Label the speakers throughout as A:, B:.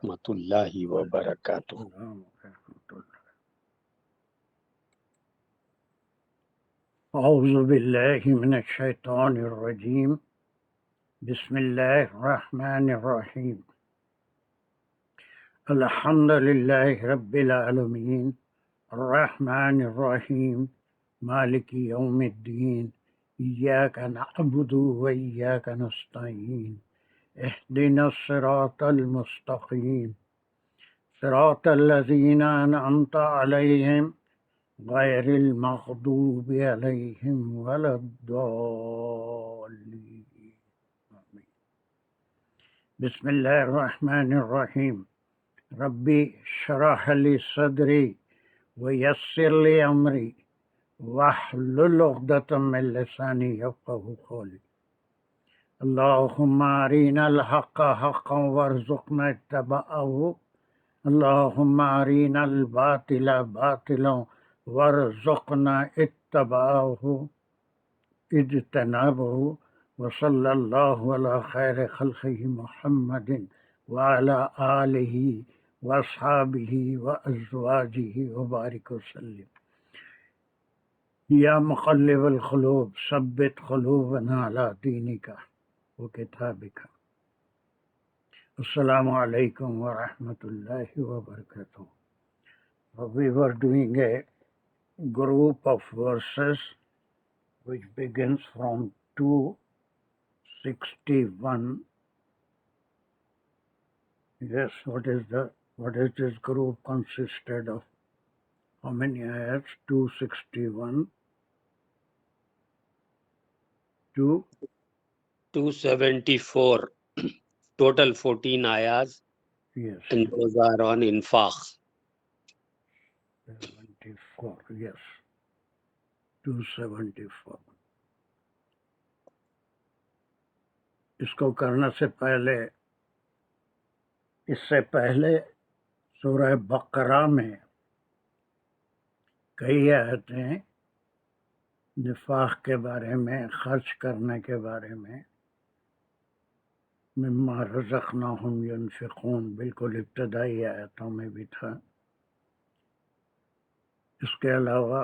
A: ورحمۃ اللہ وبرکاتہ۔
B: السلام ورحمۃ اللہ۔ اعوذ باللہ من الشیطان الرجیم، بسم اللہ الرحمن الرحیم، الحمد للہ رب العالمین، الرحمن الرحیم، مالک یوم الدین، ایاک نعبد و ایاک نستعین، اہدنا الصراط المستقیم، صراط الذین انعمت علیہم غیر المغضوب علیہم ولا الضالین۔ آمین۔ بسم اللہ الرحمن الرحیم، ربی اشرح لی صدری ویسر لی امری واحلل عقدۃ من لسانی یفقہوا قولی۔ اللہم ارینا الحق حقا وارزقنا اتباعہ، اللہم ارینا الباطل باطلا وارزقنا اجتنابہ، وصلی اللہ علی خیر خلقہ محمد وعلی آلہ واصحابہ وازواجہ وبارک وسلم۔ یا مقلب القلوب ثبت قلوبنا علی دینک وکتابک۔ السلام علیکم ورحمۃ اللہ وبرکاتہ۔ We were doing a group of verses which begins from 261. Yes, what is this group consisted of? How many ayats? 261 to
A: 274 total 14 ayahs,
B: yes,
A: and those are on infaq.
B: 74. Yes, 274. اس کو کرنے سے پہلے، اس سے پہلے سورہ بقرہ میں کئی آیتیں نفاق کے بارے میں، خرچ کرنے کے بارے میں، مما رزقناہم ینفقون، بالکل ابتدائی آیتوں میں بھی تھا۔ اس کے علاوہ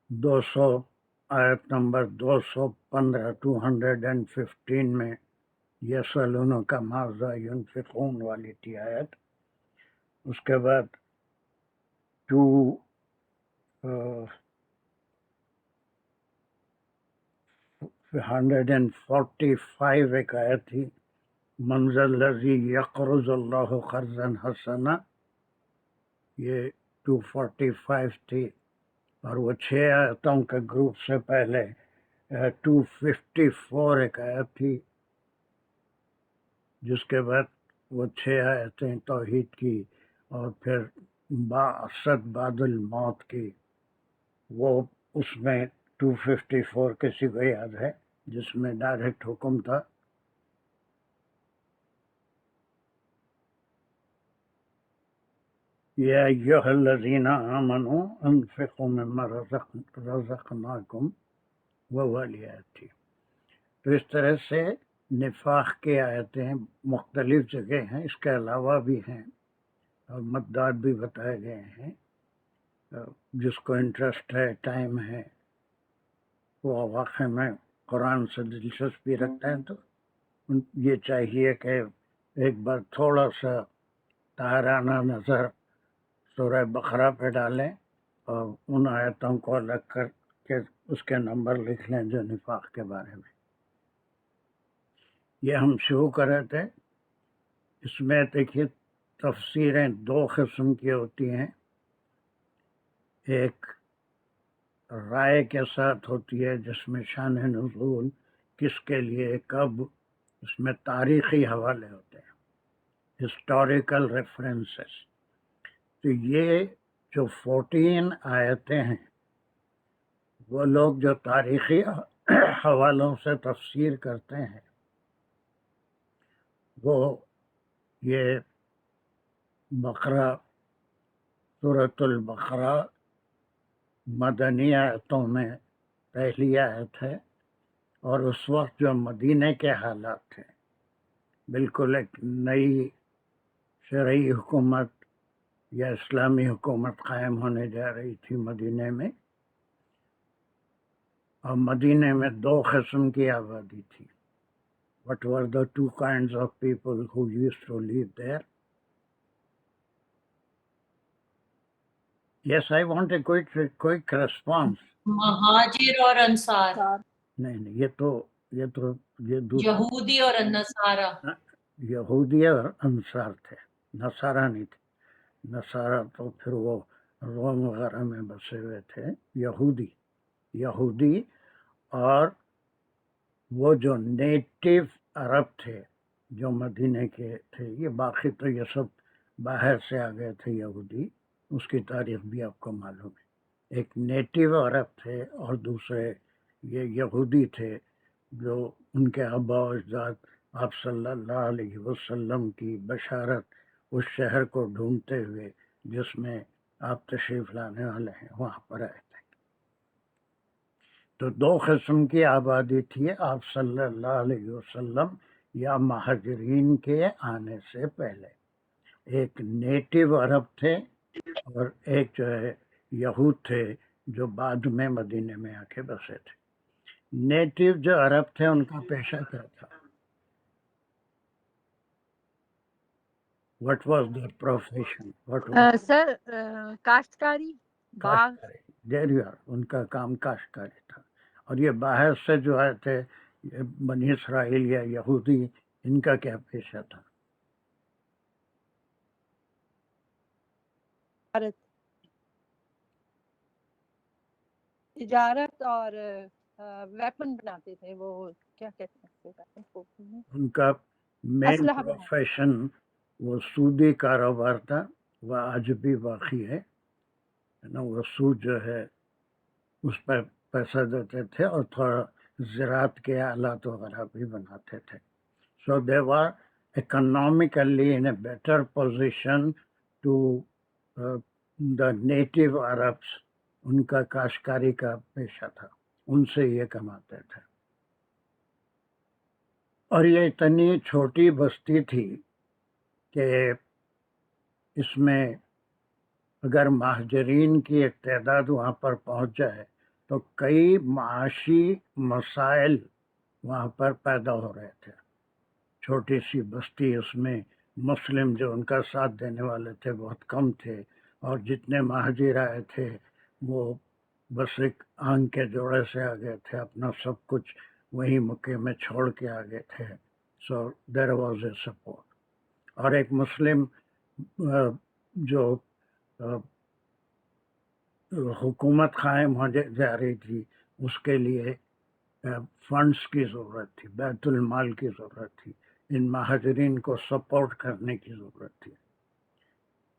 B: 200 آیت نمبر 215 215 میں یسألونک ماذا ینفقون والی تھی آیت۔ اس کے بعد 245 ایک آیت تھی، من ذا الذی یقرض اللہ قرضا حسنا، یہ 245 تھی۔ اور وہ 6 آیتوں کے گروپ سے پہلے 254 ایک آیت تھی، جس کے بعد وہ 6 آیتیں توحید کی، اور پھر بعثت بعد الموت کی۔ وہ اس میں 254 کسی کو یاد ہے جس میں ڈائریکٹ حکم تھا؟ یا ایھا الذین آمنوا انفقوا مما رزقناکم، وہ والی آیت تھی۔ تو اس طرح سے نفاق کی آیتیں مختلف جگہ ہیں، اس کے علاوہ بھی ہیں، اور مدات بھی بتائے گئے ہیں۔ جس کو انٹرسٹ ہے، ٹائم ہے، وہ واقع میں قرآن سے دلچسپی رکھتے ہیں، تو یہ چاہیے کہ ایک بار تھوڑا سا طاہرانہ نظر سورہ بقرہ پہ ڈالیں، اور ان آیتوں کو الگ کر کے اس کے نمبر لکھ لیں جو نفاق کے بارے میں۔ یہ ہم شروع کر رہے تھے۔ اس میں دیکھیے تفسیریں 2 قسم کی ہوتی ہیں، ایک رائے کے ساتھ ہوتی ہے جس میں شان نزول کس کے لیے، کب، اس میں تاریخی حوالے ہوتے ہیں، ہسٹوریکل ریفرنسز۔ تو یہ جو 14 آیتیں ہیں، وہ لوگ جو تاریخی حوالوں سے تفسیر کرتے ہیں، وہ یہ بقرہ، سورۃ البقرہ مدنی آیتوں میں پہلی آیت ہے، اور اس وقت جو مدینے کے حالات تھے، بالکل ایک نئی شرعی حکومت یا اسلامی حکومت قائم ہونے جا رہی تھی مدینے میں، اور مدینے میں دو قسم کی آبادی تھی. What were the two kinds of people who used to live there? Yes, I want a quick response.
C: مہاجر اور انصار،
B: نہیں یہ دوسرا
C: یہودی اور نصارہ.
B: یہودی اور انصار تھے، نصارہ نہیں تھے. نصارہ تو پھر وہ روم وغیرہ میں بسے ہوئے تھے. یہودی اور وہ جو نیٹو عرب تھے جو مدینے کے تھے. یہ باقی تو یہ سب باہر سے آ گئے تھے یہودی، اس کی تاریخ بھی آپ کو معلوم ہے. ایک نیٹو عرب تھے اور دوسرے یہ یہودی تھے جو ان کے آبا و اجداد آپ صلی اللہ علیہ وسلم کی بشارت اس شہر کو ڈھونڈتے ہوئے جس میں آپ تشریف لانے والے ہیں وہاں پر آئے تھے. تو دو قسم کی آبادی تھی آپ صلی اللہ علیہ وسلم یا مہاجرین کے آنے سے پہلے. ایک نیٹو عرب تھے اور ایک جو ہے یہود تھے جو بعد میں مدینے میں آ کے بسے تھے. نیٹو جو عرب تھے ان کا پیشہ کیا تھا؟ What was their profession? What was
D: سر کاشتکاری، باغ.
B: There you are. ان کا کام کاشتکاری تھا. اور یہ باہر سے جو آئے تھے یہ بنی اسرائیل یا یہودی، ان کا کیا پیشہ تھا؟
D: تجارت اور ویپن بناتے تھے. وہ کیا کہتے ہیں
B: ان کا مین
D: اسلحہ
B: پروفیشن وہ سودی کاروبار تھا. وہ آج بھی باقی ہے نا. وہ سود جو ہے اس پر پیسہ دیتے تھے اور تھوڑا زراعت کے آلات وغیرہ بھی بناتے تھے. سو دے ور economically in a better position to the native Arabs. ان کا کاشتکاری کا پیشہ تھا، ان سے یہ کماتے تھے. اور یہ اتنی چھوٹی بستی تھی کہ اس میں اگر مہاجرین کی ایک تعداد وہاں پر پہنچ جائے تو کئی معاشی مسائل وہاں پر پیدا ہو رہے تھے. چھوٹی سی بستی، اس میں مسلم جو ان کا ساتھ دینے والے تھے بہت کم تھے، اور جتنے مہاجر آئے تھے وہ بس ایک آنکھ کے جوڑے سے آ گئے تھے، اپنا سب کچھ وہیں مکے میں چھوڑ کے آ گئے تھے. سو دیر واز اے سپورٹ. اور ایک مسلم جو حکومت قائم ہو جا رہی تھی اس کے لیے فنڈز کی ضرورت تھی، بیت المال کی ضرورت تھی، ان مہاجرین کو سپورٹ کرنے کی ضرورت تھی.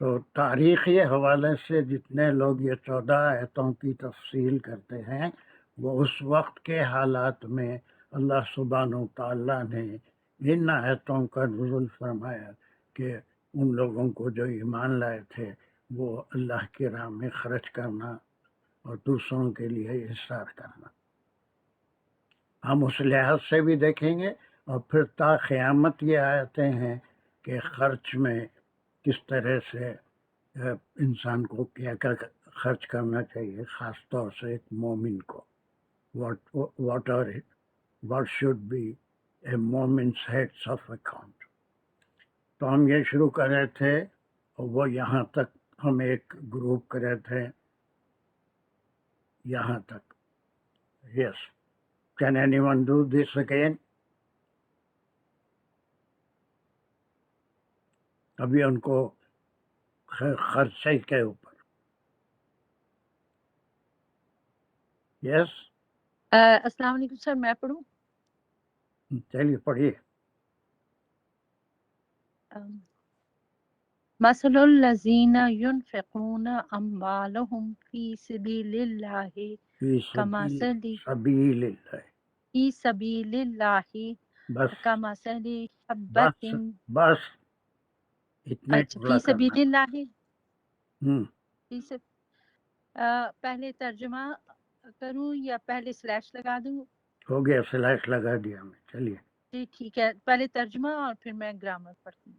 B: تو تاریخی حوالے سے جتنے لوگ یہ 14 آیتوں کی تفصیل کرتے ہیں وہ اس وقت کے حالات میں اللہ سبحانہ و تعالیٰ نے ان آیتوں کا نزول فرمایا کہ ان لوگوں کو جو ایمان لائے تھے وہ اللہ کی راہ میں خرچ کرنا اور دوسروں کے لیے احسان کرنا. ہم اس لحاظ سے بھی دیکھیں گے، اور پھر تا قیامت یہ آیتیں ہیں کہ خرچ میں کس طرح سے انسان کو کیا خرچ کرنا چاہیے، خاص طور سے ایک مومن کو. what should be a moment's heads of account. تو ہم یہ شروع کر رہے تھے اور وہ یہاں تک ہم ایک گروپ کر رہے تھے یہاں تک. Yes, can anyone do this again? ابھی ان کو خرچے کے اوپر. یس،
D: السلام علیکم سر، میں پڑھوں؟
B: چلیے پڑھیے.
D: مثل الذین ينفقون اموالهم فی سبیل اللہ
B: فی
D: کمثل
B: سبیل اللہ.
D: فی سبیل اللہ
B: بس
D: کمثل
B: بس
D: حبۃ.
B: بس اتنے
D: اچھا،
B: پورا
D: فی
B: کرنا.
D: سبیل اللہ.
B: ہوں
D: پہلے ترجمہ کروں یا پہلے سلیش لگا دوں؟
B: ہو گیا، سلیش لگا دیا میں. چلیے.
D: جی ٹھیک ہے، پہلے ترجمہ اور پھر میں گرامر پڑھتی ہوں.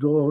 B: 2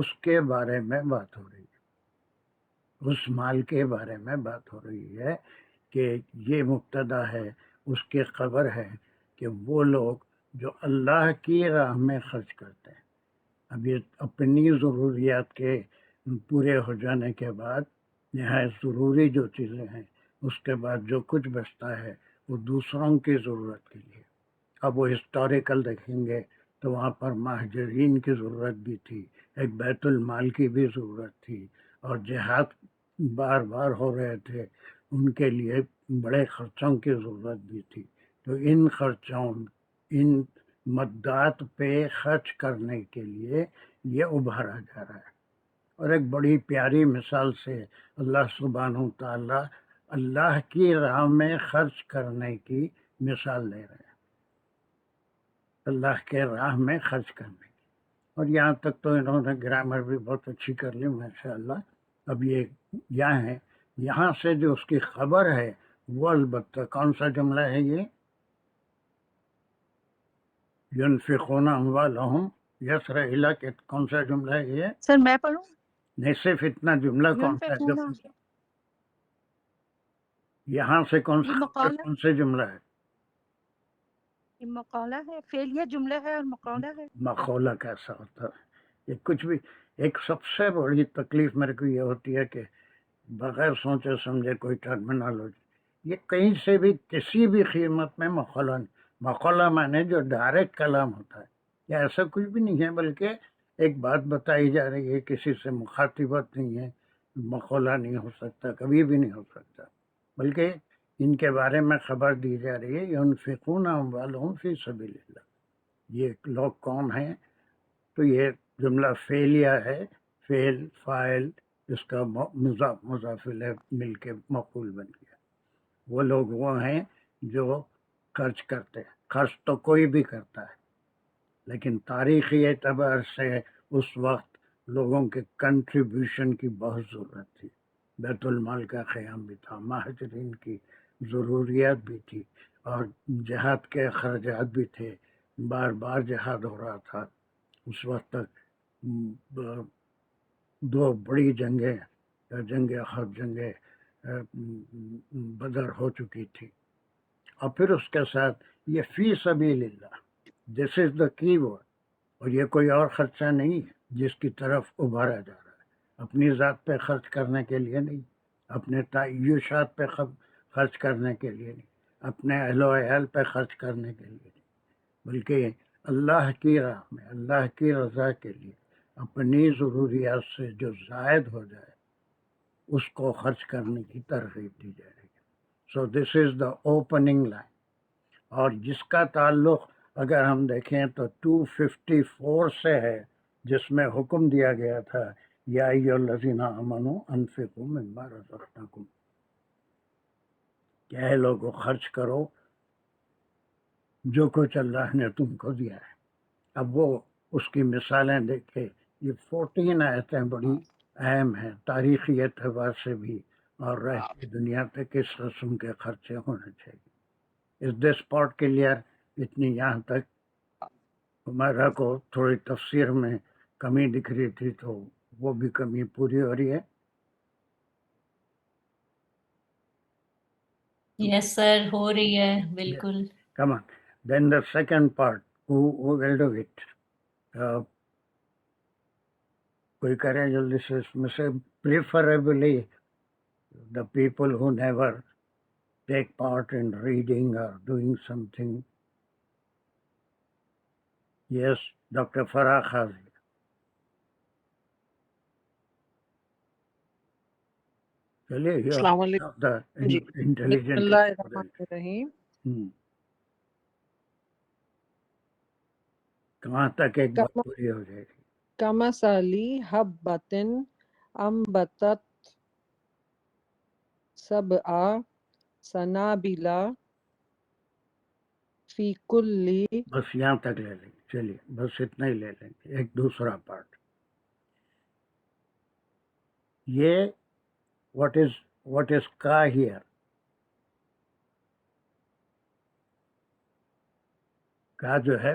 B: اس کے بارے میں بات ہو رہی ہے، اس مال کے بارے میں بات ہو رہی ہے کہ یہ مبتدا ہے، اس کی خبر ہے کہ وہ لوگ جو اللہ کی راہ میں خرچ کرتے ہیں. اب یہ اپنی ضروریات کے پورے ہو جانے کے بعد نہایت ضروری جو چیزیں ہیں اس کے بعد جو کچھ بچتا ہے وہ دوسروں کی ضرورت کے لیے. اب وہ ہسٹوریکل دیکھیں گے تو وہاں پر مہاجرین کی ضرورت بھی تھی، ایک بیت المال کی بھی ضرورت تھی، اور جہاد بار بار ہو رہے تھے، ان کے لیے بڑے خرچوں کی ضرورت بھی تھی. تو ان خرچوں، ان مدات پہ خرچ کرنے کے لیے یہ ابھارا جا رہا ہے. اور ایک بڑی پیاری مثال سے اللہ سبحانہ تعالیٰ اللہ کی راہ میں خرچ کرنے کی مثال دے رہے ہیں، اللہ کے راہ میں خرچ کرنے کی. اور یہاں تک تو انہوں نے گرامر بھی بہت اچھی کر لی ماشاءاللہ. اب یہ یہاں ہے، یہاں سے جو اس کی خبر ہے وہ البتہ کون سا جملہ ہے یہ؟ ينفقون اموالهم یسر الہ کے کون سا جملہ ہے یہ؟
D: سر میں پڑھوں؟
B: نہیں، صرف اتنا جملہ کون سا ہے؟
D: ينفقون،
B: یہاں سے کون
D: یہ
B: سا
D: مقالہ،
B: کون سے جملہ ہے؟
D: یہ مقالہ ہے، فعلیہ جملہ ہے اور مقالہ ہے.
B: مقولہ کیسا ہوتا ہے؟ یہ کچھ بھی، ایک سب سے بڑی تکلیف میرے کو یہ ہوتی ہے کہ بغیر سوچے سمجھے کوئی ٹرمینالوجی، یہ کہیں سے بھی کسی بھی قیمت میں مقولہ نہیں. مقولہ معنی جو ڈائریکٹ کلام ہوتا ہے، یا ایسا کچھ بھی نہیں ہے، بلکہ ایک بات بتائی جا رہی ہے، کسی سے مخاطبت نہیں ہے. مقولہ نہیں ہو سکتا، کبھی بھی نہیں ہو سکتا، بلکہ ان کے بارے میں خبر دی جا رہی ہے. ينفقون اموالهم فی سبیل اللہ. یہ لوگ کون ہیں؟ تو یہ جملہ فعلیہ ہے، فعل فاعل اس کا مضاف مضاف الیہ مل کے مفعول بن گیا. وہ لوگ وہ ہیں جو خرچ کرتے ہیں. خرچ تو کوئی بھی کرتا ہے، لیکن تاریخی اعتبار سے اس وقت لوگوں کے کنٹریبیوشن کی بہت ضرورت تھی. بیت المال کا قیام بھی تھا، مہاجرین کی ضروریات بھی تھی، اور جہاد کے اخراجات بھی تھے. بار بار جہاد ہو رہا تھا. اس وقت تک دو بڑی جنگیں، جنگ احد، جنگ بدر ہو چکی تھی. اور پھر اس کے ساتھ یہ فی سبیل اللہ، دس از دا کی ورڈ. اور یہ کوئی اور خرچہ نہیں ہے جس کی طرف ابھارا جا رہا ہے، اپنی ذات پہ خرچ کرنے کے لیے نہیں، اپنے تعیشات پہ خرچ کرنے کے لیے نہیں، اپنے اہل و عیال پہ خرچ کرنے کے لیے نہیں، بلکہ اللہ کی راہ میں، اللہ کی رضا کے لیے اپنی ضروریات سے جو زائد ہو جائے اس کو خرچ کرنے کی ترغیب دی جائے گی. سو دس از دا اوپننگ لائن. اور جس کا تعلق اگر ہم دیکھیں تو 254 سے ہے، جس میں حکم دیا گیا تھا یا ایھا الذین آمنوا انفقوا مما رزقناکم، کہ اے لوگوں خرچ کرو جو کچھ اللہ نے تم کو دیا ہے. اب وہ اس کی مثالیں دیکھے. یہ 14 آیتیں بڑی اہم ہیں تاریخی اعتبار سے بھی، اور رہتی دنیا پہ کس قسم کے خرچے ہونے چاہیے. اس دس پارٹ کلیئر؟ اتنی یہاں تک ہمارا کو تھوڑی تفسیر میں کمی دکھ رہی تھی، تو وہ بھی کمی پوری ہو رہی ہے.
C: یس سر، ہو رہی ہے بالکل.
B: Come on. Then the second part, who will do it? کوئی کرے جلدی سے اس میں سے. Preferably the people who never take part in reading or doing something. Yes, Dr. Farah Khazi. چلیے
E: السلام علیکم جی. بسم
B: انٹیلیجنٹ.
E: اللہ الرحمن الرحیم.
B: کہاں تک ایک بات پوری ہو جائے گی؟
E: کمثلی حبۃ انبتت سبع سنابل فی کل.
B: بس یہاں تک لے لیں گے. چلیے بس اتنا ہی لے لیں گے. ایک دوسرا پارٹ یہ what is کا here. کا جو ہے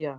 E: yeah.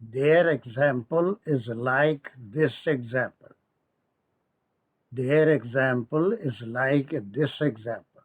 B: their example is like this example, their example is like this example।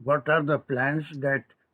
B: What are the plants that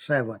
B: 7।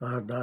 B: 7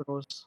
E: grows।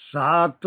B: 7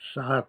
B: 7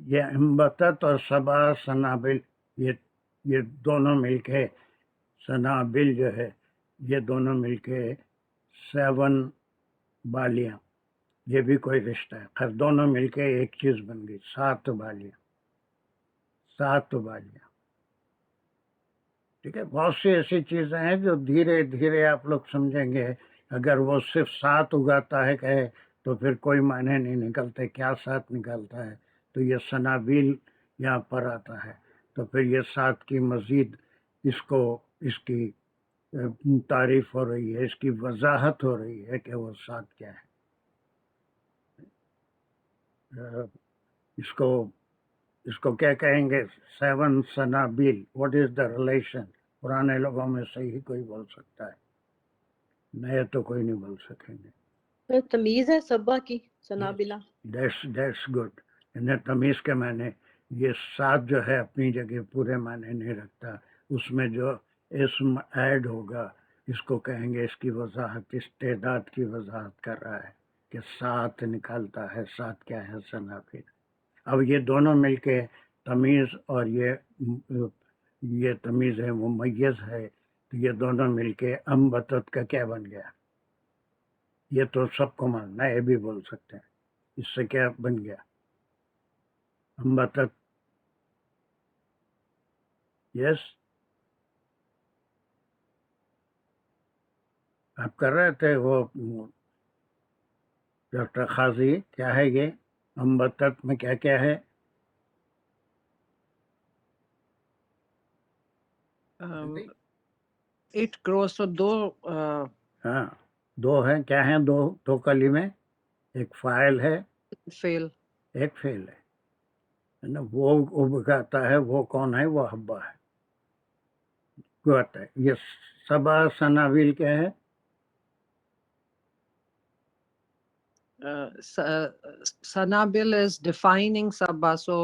B: یہ انبتت اور سبا سنابل، یہ دونوں مل کے سنابل جو ہے یہ دونوں مل کے 7 بالیاں، یہ بھی کوئی رشتہ ہے، خیر دونوں مل کے ایک چیز بن گئی، 7 بالیاں، 7 بالیاں، ٹھیک ہے۔ بہت سی ایسی چیزیں ہیں جو دھیرے دھیرے آپ لوگ سمجھیں گے، اگر وہ صرف 7 اگاتا ہے کہے تو پھر کوئی معنی نہیں نکلتے کیا 7 نکالتا ہے، تو یہ سنابیل یہاں پر آتا ہے، تو پھر یہ 7 کی مزید اس کی تعریف ہو رہی ہے، اس کی وضاحت ہو رہی ہے کہ وہ 7 کیا ہے۔ اس کو کیا کہیں گے؟ 7 Sanabil, what is the relation? پرانے لوگوں میں سے ہی کوئی بول سکتا ہے، نئے تو کوئی نہیں بول سکیں گے۔
F: تمیز ہے سبا کی سنابلا۔
B: That's good. تمیز کے معنی یہ 7 جو ہے اپنی جگہ پورے معنی نہیں رکھتا، اس میں جو اسم ایڈ ہوگا اس کو کہیں گے، اس کی وضاحت، اس تعداد کی وضاحت کر رہا ہے کہ 7 نکالتا ہے، 7 کیا ہے؟ سنابیل۔ اب یہ دونوں مل کے تمیز اور یہ تمیز ہے ممیز ہے، تو یہ دونوں مل کے انبتت کا کیا بن گیا؟ یہ تو سب کو ماننا ہے، یہ بھی بول سکتے ہیں، اس سے کیا بن گیا؟ انبتت۔ یس، آپ کر رہے تھے وہ ڈاکٹر قاضی، کیا ہے یہ انبتت میں کیا کیا ہے؟
E: اٹ گروز، تو 2
B: ہاں 2 ہیں، کیا ہیں؟ 2 کلمے، ایک فاعل ہے،
E: فیل۔
B: ایک فعل ہے نا۔ وہ اگاتا ہے، وہ کون ہے؟ وہ حبہ ہے، اگاتا ہے۔ یہ سبا سنابیل کیا ہے؟
E: سنابل از ڈیفائننگ سبا، سو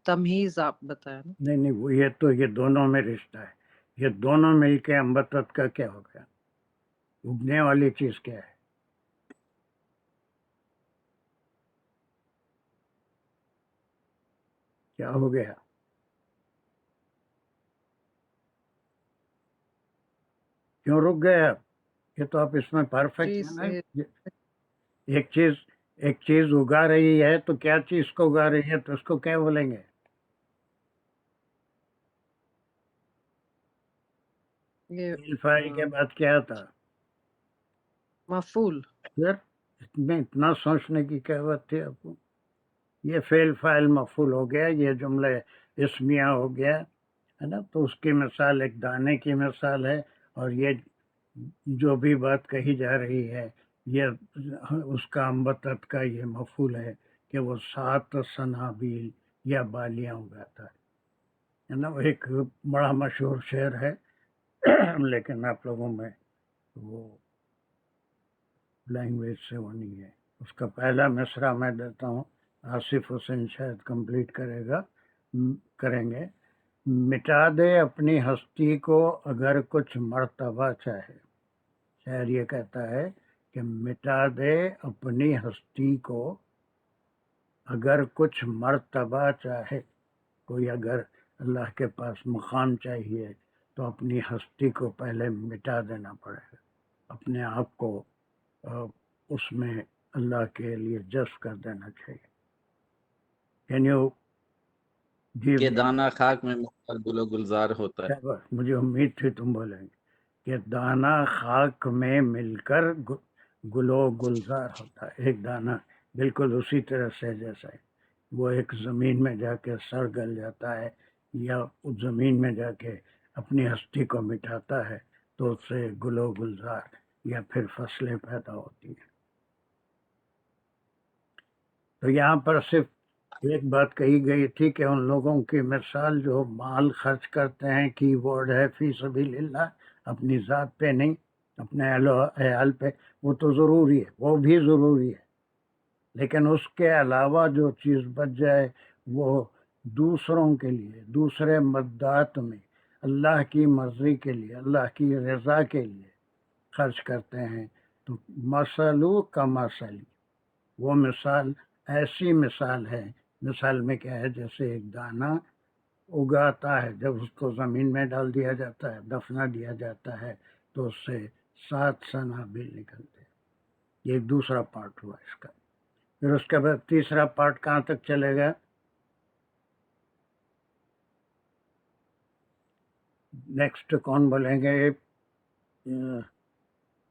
E: تمہیز آپ بتائیں نا۔
B: نہیں وہ یہ دونوں میں رشتہ ہے، یہ دونوں مل کے انبتت کا کیا ہو گیا؟ اگنے والی چیز کیا ہے؟ کیا ہو گیا؟ کیوں رک گئے آپ؟ یہ تو آپ اس میں پرفیکٹ ہیں نا۔ ایک چیز اگا رہی ہے تو کیا چیز کو اگا رہی ہے، تو اس کو کیا بولیں گے؟
E: یہ
B: فاعل کے بعد کیا تھا؟
E: مفعول۔
B: پھر اس میں اتنا سوچنے کی کیا بات تھی آپ کو؟ یہ فعل فاعل مفعول ہو گیا، یہ جملہ اسمیہ ہو گیا ہے نا۔ تو اس کی مثال ایک دانے کی مثال ہے، اور یہ جو بھی بات کہی جا رہی ہے یہ اس کا انبتت کا یہ مفعول ہے کہ وہ 7 سنابیل یا بالیاں اگاتا ہے نا۔ وہ ایک بڑا مشہور شعر ہے لیکن آپ لوگوں میں وہ لینگویج سے وہ نہیں ہے۔ اس کا پہلا مصرع میں دیتا ہوں، آصف حسین شاید کمپلیٹ کریں گے۔ مٹا دے اپنی ہستی کو اگر کچھ مرتبہ چاہے، شاعر یہ کہتا ہے کہ مٹا دے اپنی ہستی کو اگر کچھ مرتبہ چاہے، کوئی اگر اللہ کے پاس مقام چاہیے تو اپنی ہستی کو پہلے مٹا دینا پڑے گا، اپنے آپ کو اس میں اللہ کے لیے جذب کر دینا چاہیے۔ کین یو
G: کہ دانا خاک میں مل کر گل و گلزار ہوتا ہے۔
B: مجھے امید تھی تم بولیں گے کہ دانا خاک میں مل کر گل و گلزار ہوتا ہے۔ ایک دانا بالکل اسی طرح سے جیسا ہے وہ ایک زمین میں جا کے سڑ گل جاتا ہے، یا اس زمین میں جا کے اپنی ہستی کو مٹاتا ہے تو اس سے گل و گلزار یا پھر فصلیں پیدا ہوتی ہیں۔ تو یہاں پر صرف ایک بات کہی گئی تھی کہ ان لوگوں کی مثال جو مال خرچ کرتے ہیں، کی ورڈ ہے فی سبیل اللہ، اپنی ذات پہ نہیں، اپنے اہل و عیال پہ، وہ تو ضروری ہے، وہ بھی ضروری ہے، لیکن اس کے علاوہ جو چیز بچ جائے وہ دوسروں کے لیے، دوسرے مدات میں اللہ کی مرضی کے لیے، اللہ کی رضا کے لیے خرچ کرتے ہیں، تو مثلو کا مثلی، وہ مثال ایسی مثال ہے مثال میں کیا ہے، جیسے ایک دانہ اگاتا ہے، جب اس کو زمین میں ڈال دیا جاتا ہے، دفنا دیا جاتا ہے، تو اس سے 7 سنابل نکلتے ہیں۔ یہ دوسرا پارٹ ہوا اس کا۔ پھر اس کے بعد تیسرا پارٹ کہاں تک چلے گا؟ نیکسٹ کون بولیں گے؟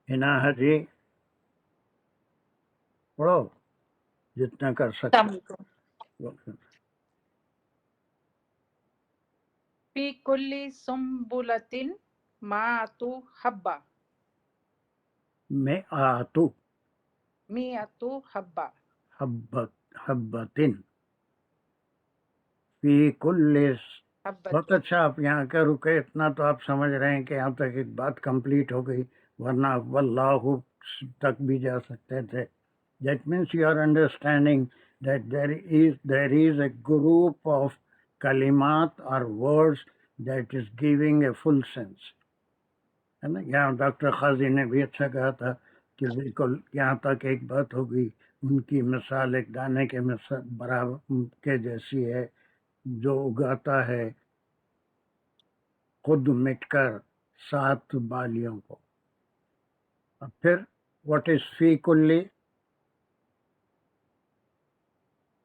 B: اناہا جی پڑھو جتنا کر
D: السلام
B: سکتے۔
D: علیکم۔ فی کل سنبلۃ مائۃ حبہ،
B: میں آتو
D: مئۃ حبہ،
B: حبتن فی کل۔
D: حبۃ۔
B: بہت اچھا، آپ یہاں کا رکے، اتنا تو آپ سمجھ رہے ہیں کہ یہاں تک ایک بات کمپلیٹ ہو گئی، ورنہ واللہ تک بھی جا سکتے تھے۔ That means you are understanding that there is a group of kalimat or words that is giving a full sense. ہے نا؟ یہاں ڈاکٹر قاضی نے بھی اچھا کہا تھا کہ بالکل یہاں تک ایک بات ہوگی، ان کی مثال ایک دانے کے مثال برابر کے جیسی ہے جو اگاتا ہے خود مٹ کر 7 بالیوں کو۔ اور پھر واٹ از فی کلی؟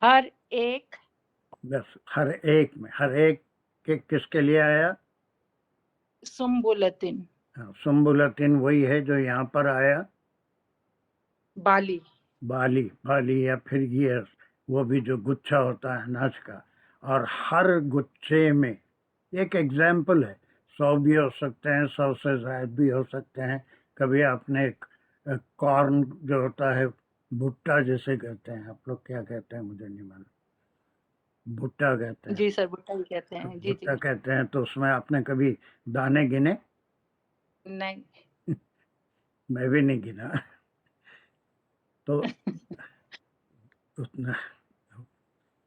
D: ہر ایک،
B: بس ہر ایک میں، ہر ایک کس کے لیے آیا؟
D: سنبلتن،
B: سنبلتن وہی ہے جو یہاں پر آیا،
D: بالی،
B: بالی یا پھر یہ وہ بھی جو گچھا ہوتا ہے اناج کا۔ اور ہر گچھے میں ایک ایگزامپل ہے، 100 بھی ہو سکتے ہیں، 100 سے زائد بھی ہو سکتے ہیں۔ کبھی آپ نے کارن جو ہوتا ہے، بھٹا جیسے کہتے ہیں، آپ لوگ کیا کہتے ہیں مجھے نہیں معلوم، بھٹا کہتے ہیں،
D: جی سر بھٹا ہی کہتے ہیں، جی جی۔
B: بھٹا کہتے ہیں، تو اس میں آپ نے کبھی دانے گنے؟
D: نہیں،
B: میں بھی نہیں گنا۔ تو اتنا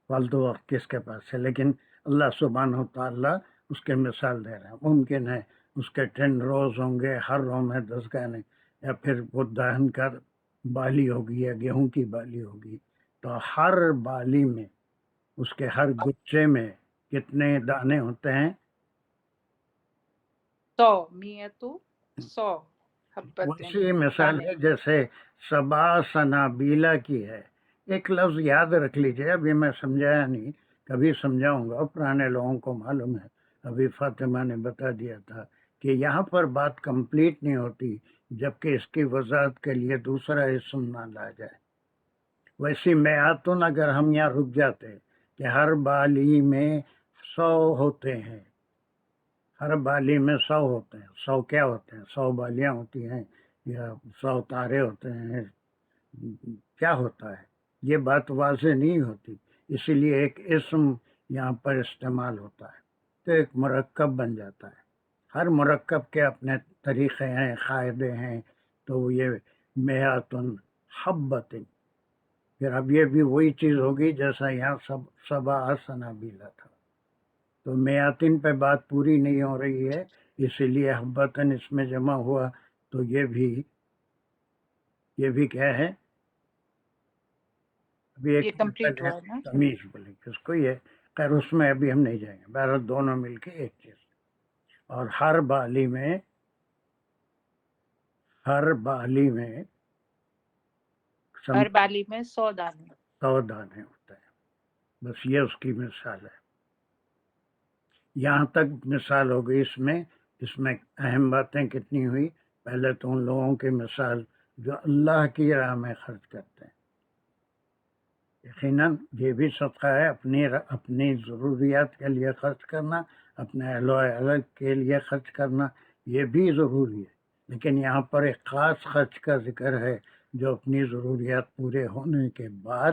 B: فالتو وقت کس کے پاس ہے، لیکن اللہ سبحانہ و تعالیٰ اس کے مثال دے رہا ہے۔ ممکن ہے اس کے 10 روز ہوں گے، ہر رو میں 10 گانے، یا پھر وہ دہن کا بالی ہوگی یا گیہوں کی بالی ہوگی، تو ہر بالی میں، اس کے ہر گچھے میں کتنے دانے ہوتے ہیں؟
D: 100، مئۃ 100 حبتن،
B: ویسی مثال
D: دانے۔
B: ہے جیسے سبا سنابیلا کی ہے۔ ایک لفظ یاد رکھ لیجئے، ابھی میں سمجھایا نہیں، کبھی سمجھاؤں گا، پرانے لوگوں کو معلوم ہے، ابھی فاطمہ نے بتا دیا تھا کہ یہاں پر بات کمپلیٹ نہیں ہوتی جبکہ اس کی وضاحت کے لیے دوسرا اسم نہ لا جائے۔ ویسی میاتن اگر ہم یہاں رک جاتے کہ ہر بالی میں 100 ہوتے ہیں، ہر بالی میں 100 ہوتے ہیں، 100 کیا ہوتے ہیں؟ 100 بالیاں ہوتی ہیں یا 100 تارے ہوتے ہیں، کیا ہوتا ہے؟ یہ بات واضح نہیں ہوتی، اسی لیے ایک اسم یہاں پر استعمال ہوتا ہے، تو ایک مرکب بن جاتا ہے۔ ہر مرکب کے اپنے طریقے ہیں، قاعدے ہیں، تو یہ میاتن حبتن۔ پھر اب یہ بھی وہی چیز ہوگی جیسا یہاں سبا سنابیلا تھا، تو میاتن پہ بات پوری نہیں ہو رہی ہے، اسی لیے حبتن اس میں جمع ہوا، تو یہ بھی کیا ہے؟ ابھی
D: یہ
B: ایک
D: کمپلیٹ ہوا ہے نا؟
B: تمیز بولیں گے اس کو، یہ خیر اس میں ابھی ہم نہیں جائیں گے، بہرحال دونوں مل کے ایک چیز۔ اور ہر بالی میں
D: ہر بالی میں 100 دانے۔
B: 100 دانے ہوتے ہیں، بس یہ اس کی مثال ہے۔ یہاں تک مثال ہو گئی۔ اس میں اہم باتیں کتنی ہوئی؟ پہلے تو ان لوگوں کی مثال جو اللہ کی راہ میں خرچ کرتے ہیں، یقیناً یہ بھی صدقہ ہے، اپنی ضروریات کے لیے خرچ کرنا، اپنے اہل و عیال کے لیے خرچ کرنا، یہ بھی ضروری ہے، لیکن یہاں پر ایک خاص خرچ کا ذکر ہے جو اپنی ضروریات پورے ہونے کے بعد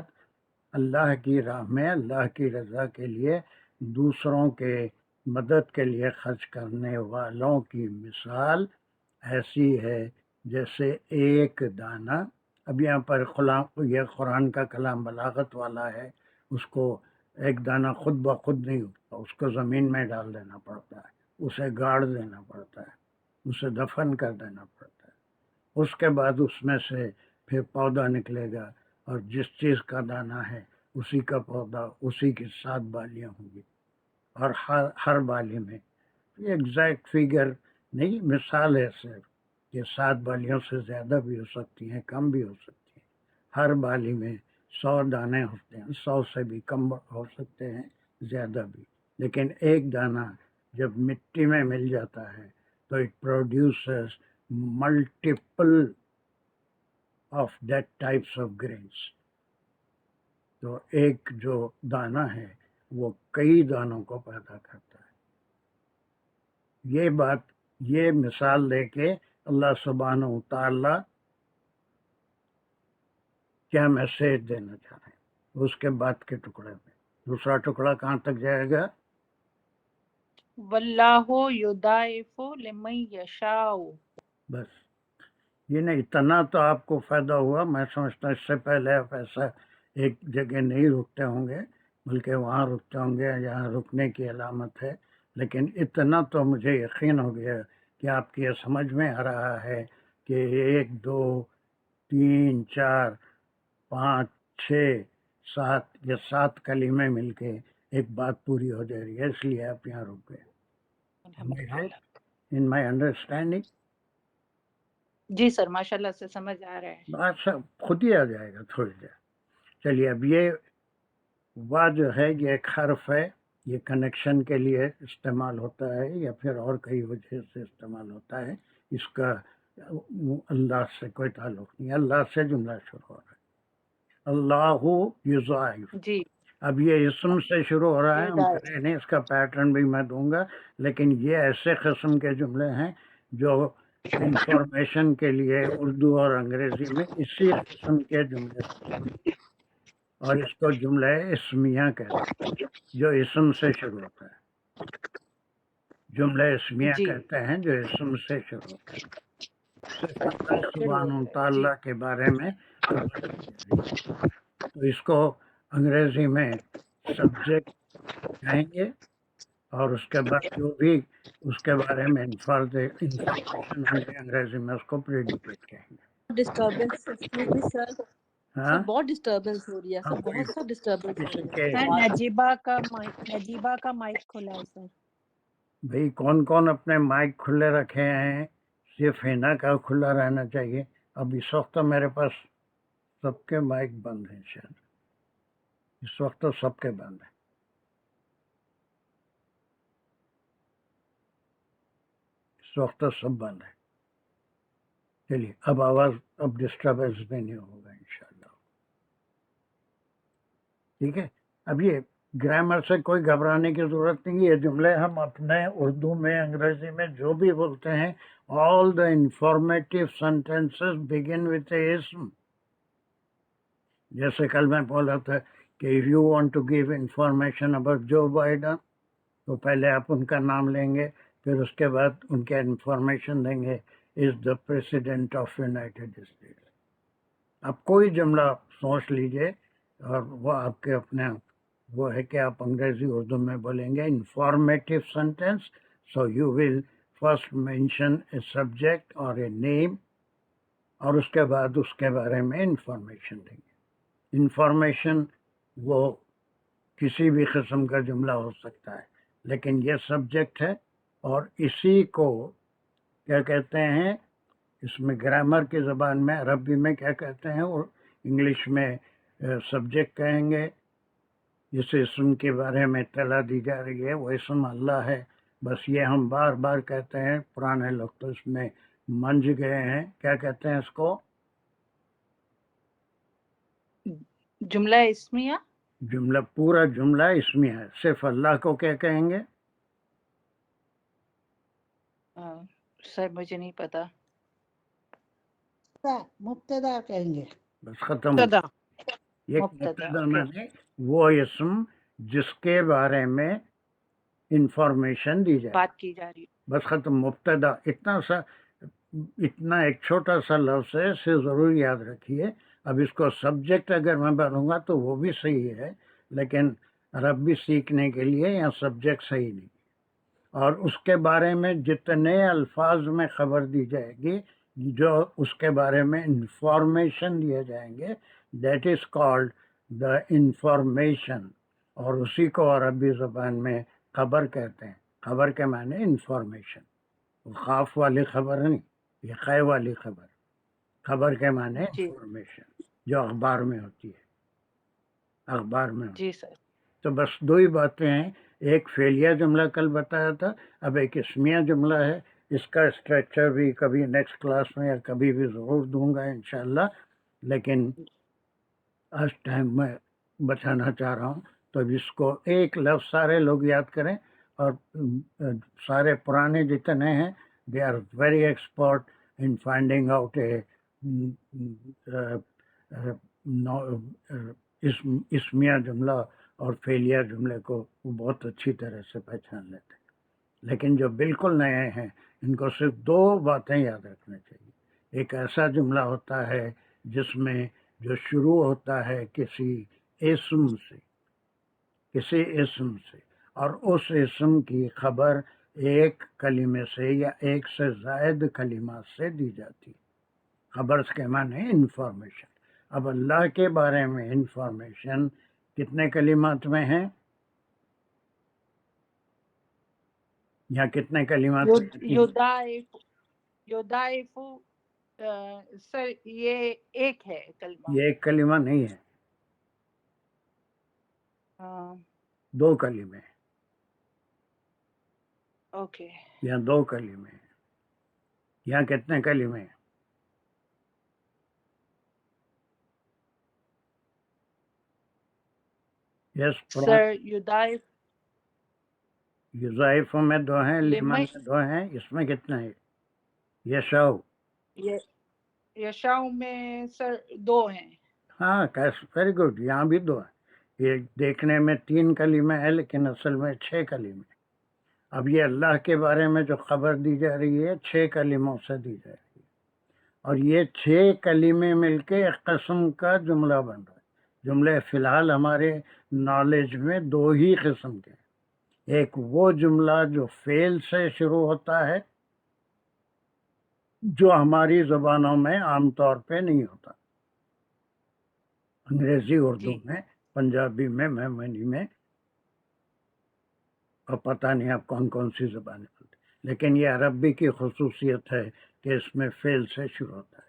B: اللہ کی راہ میں، اللہ کی رضا کے لیے، دوسروں کے مدد کے لیے خرچ کرنے والوں کی مثال ایسی ہے جیسے ایک دانہ۔ اب یہاں پر یہ قرآن کا کلام بلاغت والا ہے، اس کو ایک دانہ خود بخود نہیں ہوتا، اس کو زمین میں ڈال دینا پڑتا ہے، اسے گاڑ دینا پڑتا ہے، اسے دفن کر دینا پڑتا ہے، اس کے بعد اس میں سے پھر پودا نکلے گا، اور جس چیز کا دانہ ہے اسی کا پودا اسی کی 7 بالیاں ہوں گی، اور ہر بالی میں ایگزیکٹ فگر نہیں، مثال ہے صرف کہ 7 بالیوں سے زیادہ بھی ہو سکتی ہیں، کم بھی ہو سکتی ہیں۔ ہر بالی میں 100 دانے ہوتے ہیں، 100 سے بھی کم ہو سکتے ہیں، زیادہ بھی، لیکن ایک دانہ جب مٹی میں مل جاتا ہے تو it produces multiple of that types of grains. تو ایک جو دانہ ہے وہ کئی دانوں کو پیدا کرتا ہے۔ یہ مثال دے کے اللہ سبحانہ و تعالی کیا میسج دینا چاہ رہے ہیں اس کے بعد کے ٹکڑے میں۔ دوسرا ٹکڑا کہاں تک جائے گا؟
D: واللہ یضاعف لمن یشاء۔
B: بس یہ نہیں، اتنا تو آپ کو فائدہ ہوا۔ میں سمجھتا اس سے پہلے آپ ایسا ایک جگہ نہیں رکتے ہوں گے، بلکہ وہاں رکتے ہوں گے جہاں رکنے کی علامت ہے، لیکن اتنا تو مجھے یقین ہو گیا کہ آپ کی یہ سمجھ میں آ رہا ہے کہ 1 2 3 4 5 6 7 یہ 7 کلمے مل کے ایک بات پوری ہو جا رہی ہے، اس لیے آپ یہاں رک گئے۔ ان مائی انڈرسٹینڈنگ
D: جی سر، ماشاء اللہ سے سمجھ آ رہا ہے۔
B: اچھا خود ہی آ جائے گا تھوڑی دیر۔ چلیے اب یہ وا جو ہے یہ ایک حرف ہے، یہ کنیکشن کے لیے استعمال ہوتا ہے یا پھر اور کئی وجہ سے استعمال ہوتا ہے۔ اس کا اللہ سے کوئی تعلق نہیں، اللہ سے جملہ شروع ہو رہا ہے۔ اللہ یضاعف،
D: جی
B: اب یہ اسم سے شروع ہو رہا ہے، ہم کریں نہیں، اس کا پیٹرن بھی میں دوں گا، لیکن یہ ایسے قسم کے جملے ہیں جو انفارمیشن کے لیے اردو اور انگریزی میں اسی قسم کے جملے ہیں، اور اس کو جملہ اسمیہ کہتے ہیں جو اسم سے شروع ہوتا ہے۔ جملہ اسمیہ
D: جی
B: کہتے ہیں جو اسم سے شروع ہوتا ہے، صرف اللہ سبحانہ و تعالیٰ کے بارے میں خبر دی جا رہی ہے۔ تو اس کو انگریزی میں سبجیکٹ کہیں گے، اور اس کے بعد جو بھی اس کے بارے میں انفارمیشن ہوں گے انگریزی میں اس کو پریڈیکیٹ کہیں گے۔
F: ڈسٹربنس ایکسکیوز می سر،
B: ہاں
F: سر بہت ڈسٹربنس ہو رہی ہے،
B: ہاں،
F: سر
B: کوئی
F: بہت سا ڈسٹربنس ہو
B: کسی
F: رہی
B: کے
F: ہے۔
H: سر نجیبہ کا مائک کھلا ہے سر۔
B: بھئی کون کون اپنے مائک کھلے رکھے ہیں؟ صرف ہینا کا کھلا رہنا چاہیے۔ اب اس وقت تو میرے پاس سب کے مائک بند ہیں، شاید اس وقت تو سب کے بند ہیں۔ اس وقت تو سب بند ہے۔ چلیے اب آواز، اب ڈسٹربنس بھی نہیں ہوگا انشاءاللہ۔ ٹھیک ہے، اب یہ گرامر سے کوئی گھبرانے کی ضرورت نہیں۔ یہ جملے ہم اپنے اردو میں انگریزی میں جو بھی بولتے ہیں، all the informative sentences begin with a اسم۔ جیسے کل میں بولا تھا کہ if you want to give information about Joe Biden تو پہلے آپ ان کا نام لیں گے، پھر اس کے بعد ان کے انفارمیشن دیں گے از دا پریسیڈنٹ آف یونائٹیڈ اسٹیٹس۔ آپ کوئی جملہ سوچ لیجئے، اور وہ آپ کے اپنے وہ ہے کہ آپ انگریزی اردو میں بولیں گے informative sentence, so you will first mention a subject اور اے نیم، اور اس کے بعد اس کے بارے میں انفارمیشن دیں گے۔ انفارمیشن وہ کسی بھی قسم کا جملہ ہو سکتا ہے، لیکن یہ سبجیکٹ ہے، اور اسی کو کیا کہتے ہیں، اس میں گرامر کی زبان میں عربی میں کیا کہتے ہیں، اور انگلش میں سبجیکٹ کہیں گے۔ جس اسم کے بارے میں اطلاع دی جا رہی ہے وہ اسم اللہ ہے۔ بس یہ ہم بار بار کہتے ہیں، پرانے لوگ تو اس میں منج گئے ہیں، کیا کہتے ہیں اس کو؟
D: جملہ اسمیہ،
B: جملہ، پورا جملہ اسمیہ ہے، صرف اللہ کو کیا کہیں گے؟
D: سر مجھے نہیں پتا۔
H: مبتدا کہیں گے۔
B: بس ختم۔
E: مبتدا۔
B: یہ
D: مبتدا،
B: مبتدا
D: اوکے۔
B: میں وہ اسم جس کے بارے میں انفارمیشن دی جائے،
D: بات کی جا رہی ہے۔
B: بس ختم۔ مبتدا اتنا ایک چھوٹا سا لفظ ہے، اسے ضرور یاد رکھیے۔ اب اس کو سبجیکٹ اگر میں بنوں گا تو وہ بھی صحیح ہے، لیکن عربی سیکھنے کے لیے یہاں سبجیکٹ صحیح نہیں۔ اور اس کے بارے میں جتنے الفاظ میں خبر دی جائے گی، جو اس کے بارے میں انفارمیشن دیے جائیں گے، that is called the information, اور اسی کو عربی زبان میں خبر کہتے ہیں. خبر کے معنی انفارمیشن، خاف والی خبر نہیں، یہ خے والی خبر. خبر کے معنی
F: جی
B: انفارمیشن جو اخبار میں ہوتی ہے، اخبار میں ہوتی
F: جی
B: ہے.
F: سر.
B: تو بس دو ہی باتیں ہیں، ایک فعلیہ جملہ کل بتایا تھا، اب ایک اسمیہ جملہ ہے. اس کا اسٹرکچر بھی کبھی نیکسٹ کلاس میں یا کبھی بھی ضرور دوں گا انشاءاللہ، لیکن آج ٹائم میں بچانا چاہ رہا ہوں. تو اب اس کو ایک لفظ سارے لوگ یاد کریں، اور سارے پرانے جتنے ہیں they are very expert in finding out a اسمیہ جملہ اور فعلیہ جملے کو وہ بہت اچھی طرح سے پہچان لیتے ہیں. لیکن جو بالکل نئے ہیں ان کو صرف دو باتیں یاد رکھنا چاہیے. ایک ایسا جملہ ہوتا ہے جس میں جو شروع ہوتا ہے کسی اسم سے، اور اس اسم کی خبر ایک کلمے سے یا ایک سے زائد کلمات سے دی جاتی. خبر کے معنی انفارمیشن. اب اللہ کے بارے میں انفارمیشن کتنے کلمات میں ہیں یا کتنے کلمات میں آتی ہیں؟
D: یودائف سر یہ ایک ہے کلمہ.
B: یہ ایک کلمہ نہیں ہے، دو کلمے ہیں،
D: اوکے.
B: یا دو کلمے ہیں، یا کتنے کلمے ہیں؟ یس،
D: سر یودائف
B: یضائف میں دو ہیں، لمن
D: لمن
B: میں دو ہیں، اس میں کتنا ہے؟ یشاؤ.
D: یشاؤ میں سر دو ہیں.
B: ہاں، ویری گڈ. یہاں بھی دو ہیں. یہ دیکھنے میں تین کلمے ہیں لیکن اصل میں 6 کلمے. اب یہ اللہ کے بارے میں جو خبر دی جا رہی ہے 6 کلموں سے دی جا رہی ہے، اور یہ 6 کلمے مل کے ایک قسم کا جملہ بن رہا ہے. جملے فی الحال ہمارے نالج میں دو ہی قسم کے ہیں. ایک وہ جملہ جو فعل سے شروع ہوتا ہے جو ہماری زبانوں میں عام طور پہ نہیں ہوتا، انگریزی، اردو میں، پنجابی میں، میمنی میں، اور پتہ نہیں آپ کون کون سی زبانیں بولتے. لیکن یہ عربی کی خصوصیت ہے کہ اس میں فعل سے شروع ہوتا ہے.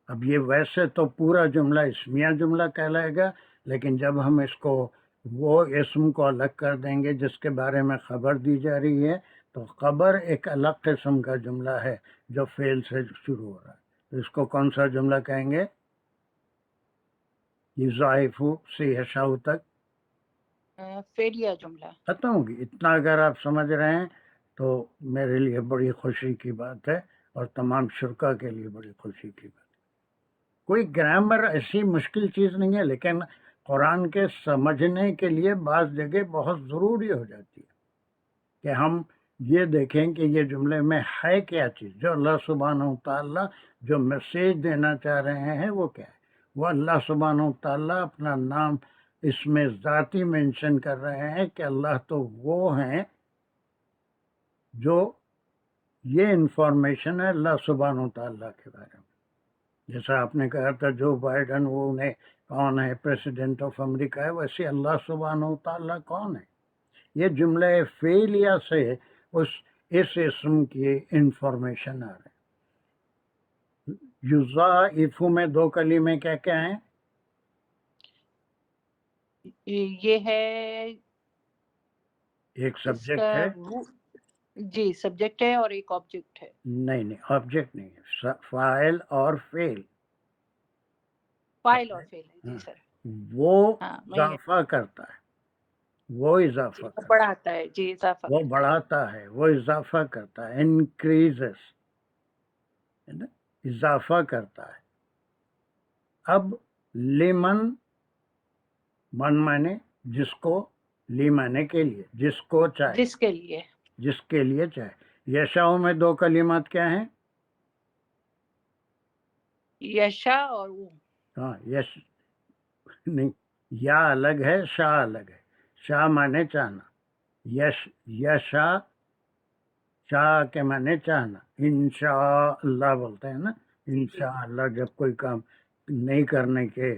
B: اب یہ ویسے تو پورا جملہ اسمیہ جملہ کہلائے گا، لیکن جب ہم اس کو وہ اسم کو الگ کر دیں گے جس کے بارے میں خبر دی جا رہی ہے، تو خبر ایک الگ قسم کا جملہ ہے جو فعل سے شروع ہو رہا ہے. تو اس کو کون سا جملہ کہیں گے؟ یضاعف سے یشاء تک
D: فعلیہ جملہ.
B: ختم ہوگی. اتنا اگر آپ سمجھ رہے ہیں تو میرے لیے بڑی خوشی کی بات ہے، اور تمام شرکا کے لیے بڑی خوشی کی بات ہے. کوئی گرامر ایسی مشکل چیز نہیں ہے، لیکن قرآن کے سمجھنے کے لیے بعض جگہ بہت ضروری ہو جاتی ہے کہ ہم یہ دیکھیں کہ یہ جملے میں ہے کیا چیز. جو اللہ سبحانہ وتعالیٰ جو میسیج دینا چاہ رہے ہیں وہ کیا ہے. وہ اللہ سبحانہ وتعالیٰ اپنا نام اس میں ذاتی مینشن کر رہے ہیں کہ اللہ تو وہ ہیں جو یہ انفارمیشن ہے اللہ سبحانہ وتعالیٰ کے بارے میں. جیسا آپ نے کہا تھا جو بائیڈن وہ انہیں کون ہے پریسیڈنٹ آف امریکہ ہے، ویسے اللہ سبحانہ وتعالیٰ کون ہے. یہ جملہ فعلیہ سے اس اسم کی انفارمیشن آ رہی ہے. یضاعف میں دو کلمے کیا کیا ہیں؟
D: یہ ہے
B: ایک
D: اس
B: سبجیکٹ
D: کا
B: ہے،
D: جی سبجیکٹ ہے، اور ایک آبجیکٹ ہے.
B: نہیں آبجیکٹ نہیں ہے، فاعل اور فعل.
D: فاعل اور فعل ہے. جی سر.
B: وہ
D: ہاں
B: اضافہ کرتا ہے، وہ اضافہ کرتا ہے،
D: بڑھاتا ہے. جی اضافہ
B: وہ بڑھاتا ہے، وہ اضافہ کرتا ہے. انکریزز، اضافہ کرتا ہے. اب لمن، من مانے جس کو، لی مانے کے لیے، جس کو چاہے،
D: جس کے لیے.
B: جس کے لیے چاہے. یشاؤ میں دو کلمات کیا ہیں؟
D: یشا اور وہ.
B: ہاں، یش نہیں، یا الگ ہے، شاہ الگ ہے. شاہ مانے چاہنا، یشا شاہ کے مانے چاہنا. انشاء اللہ بولتے ہیں نا، انشاء اللہ جب کوئی کام نہیں کرنے کے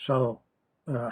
B: 100,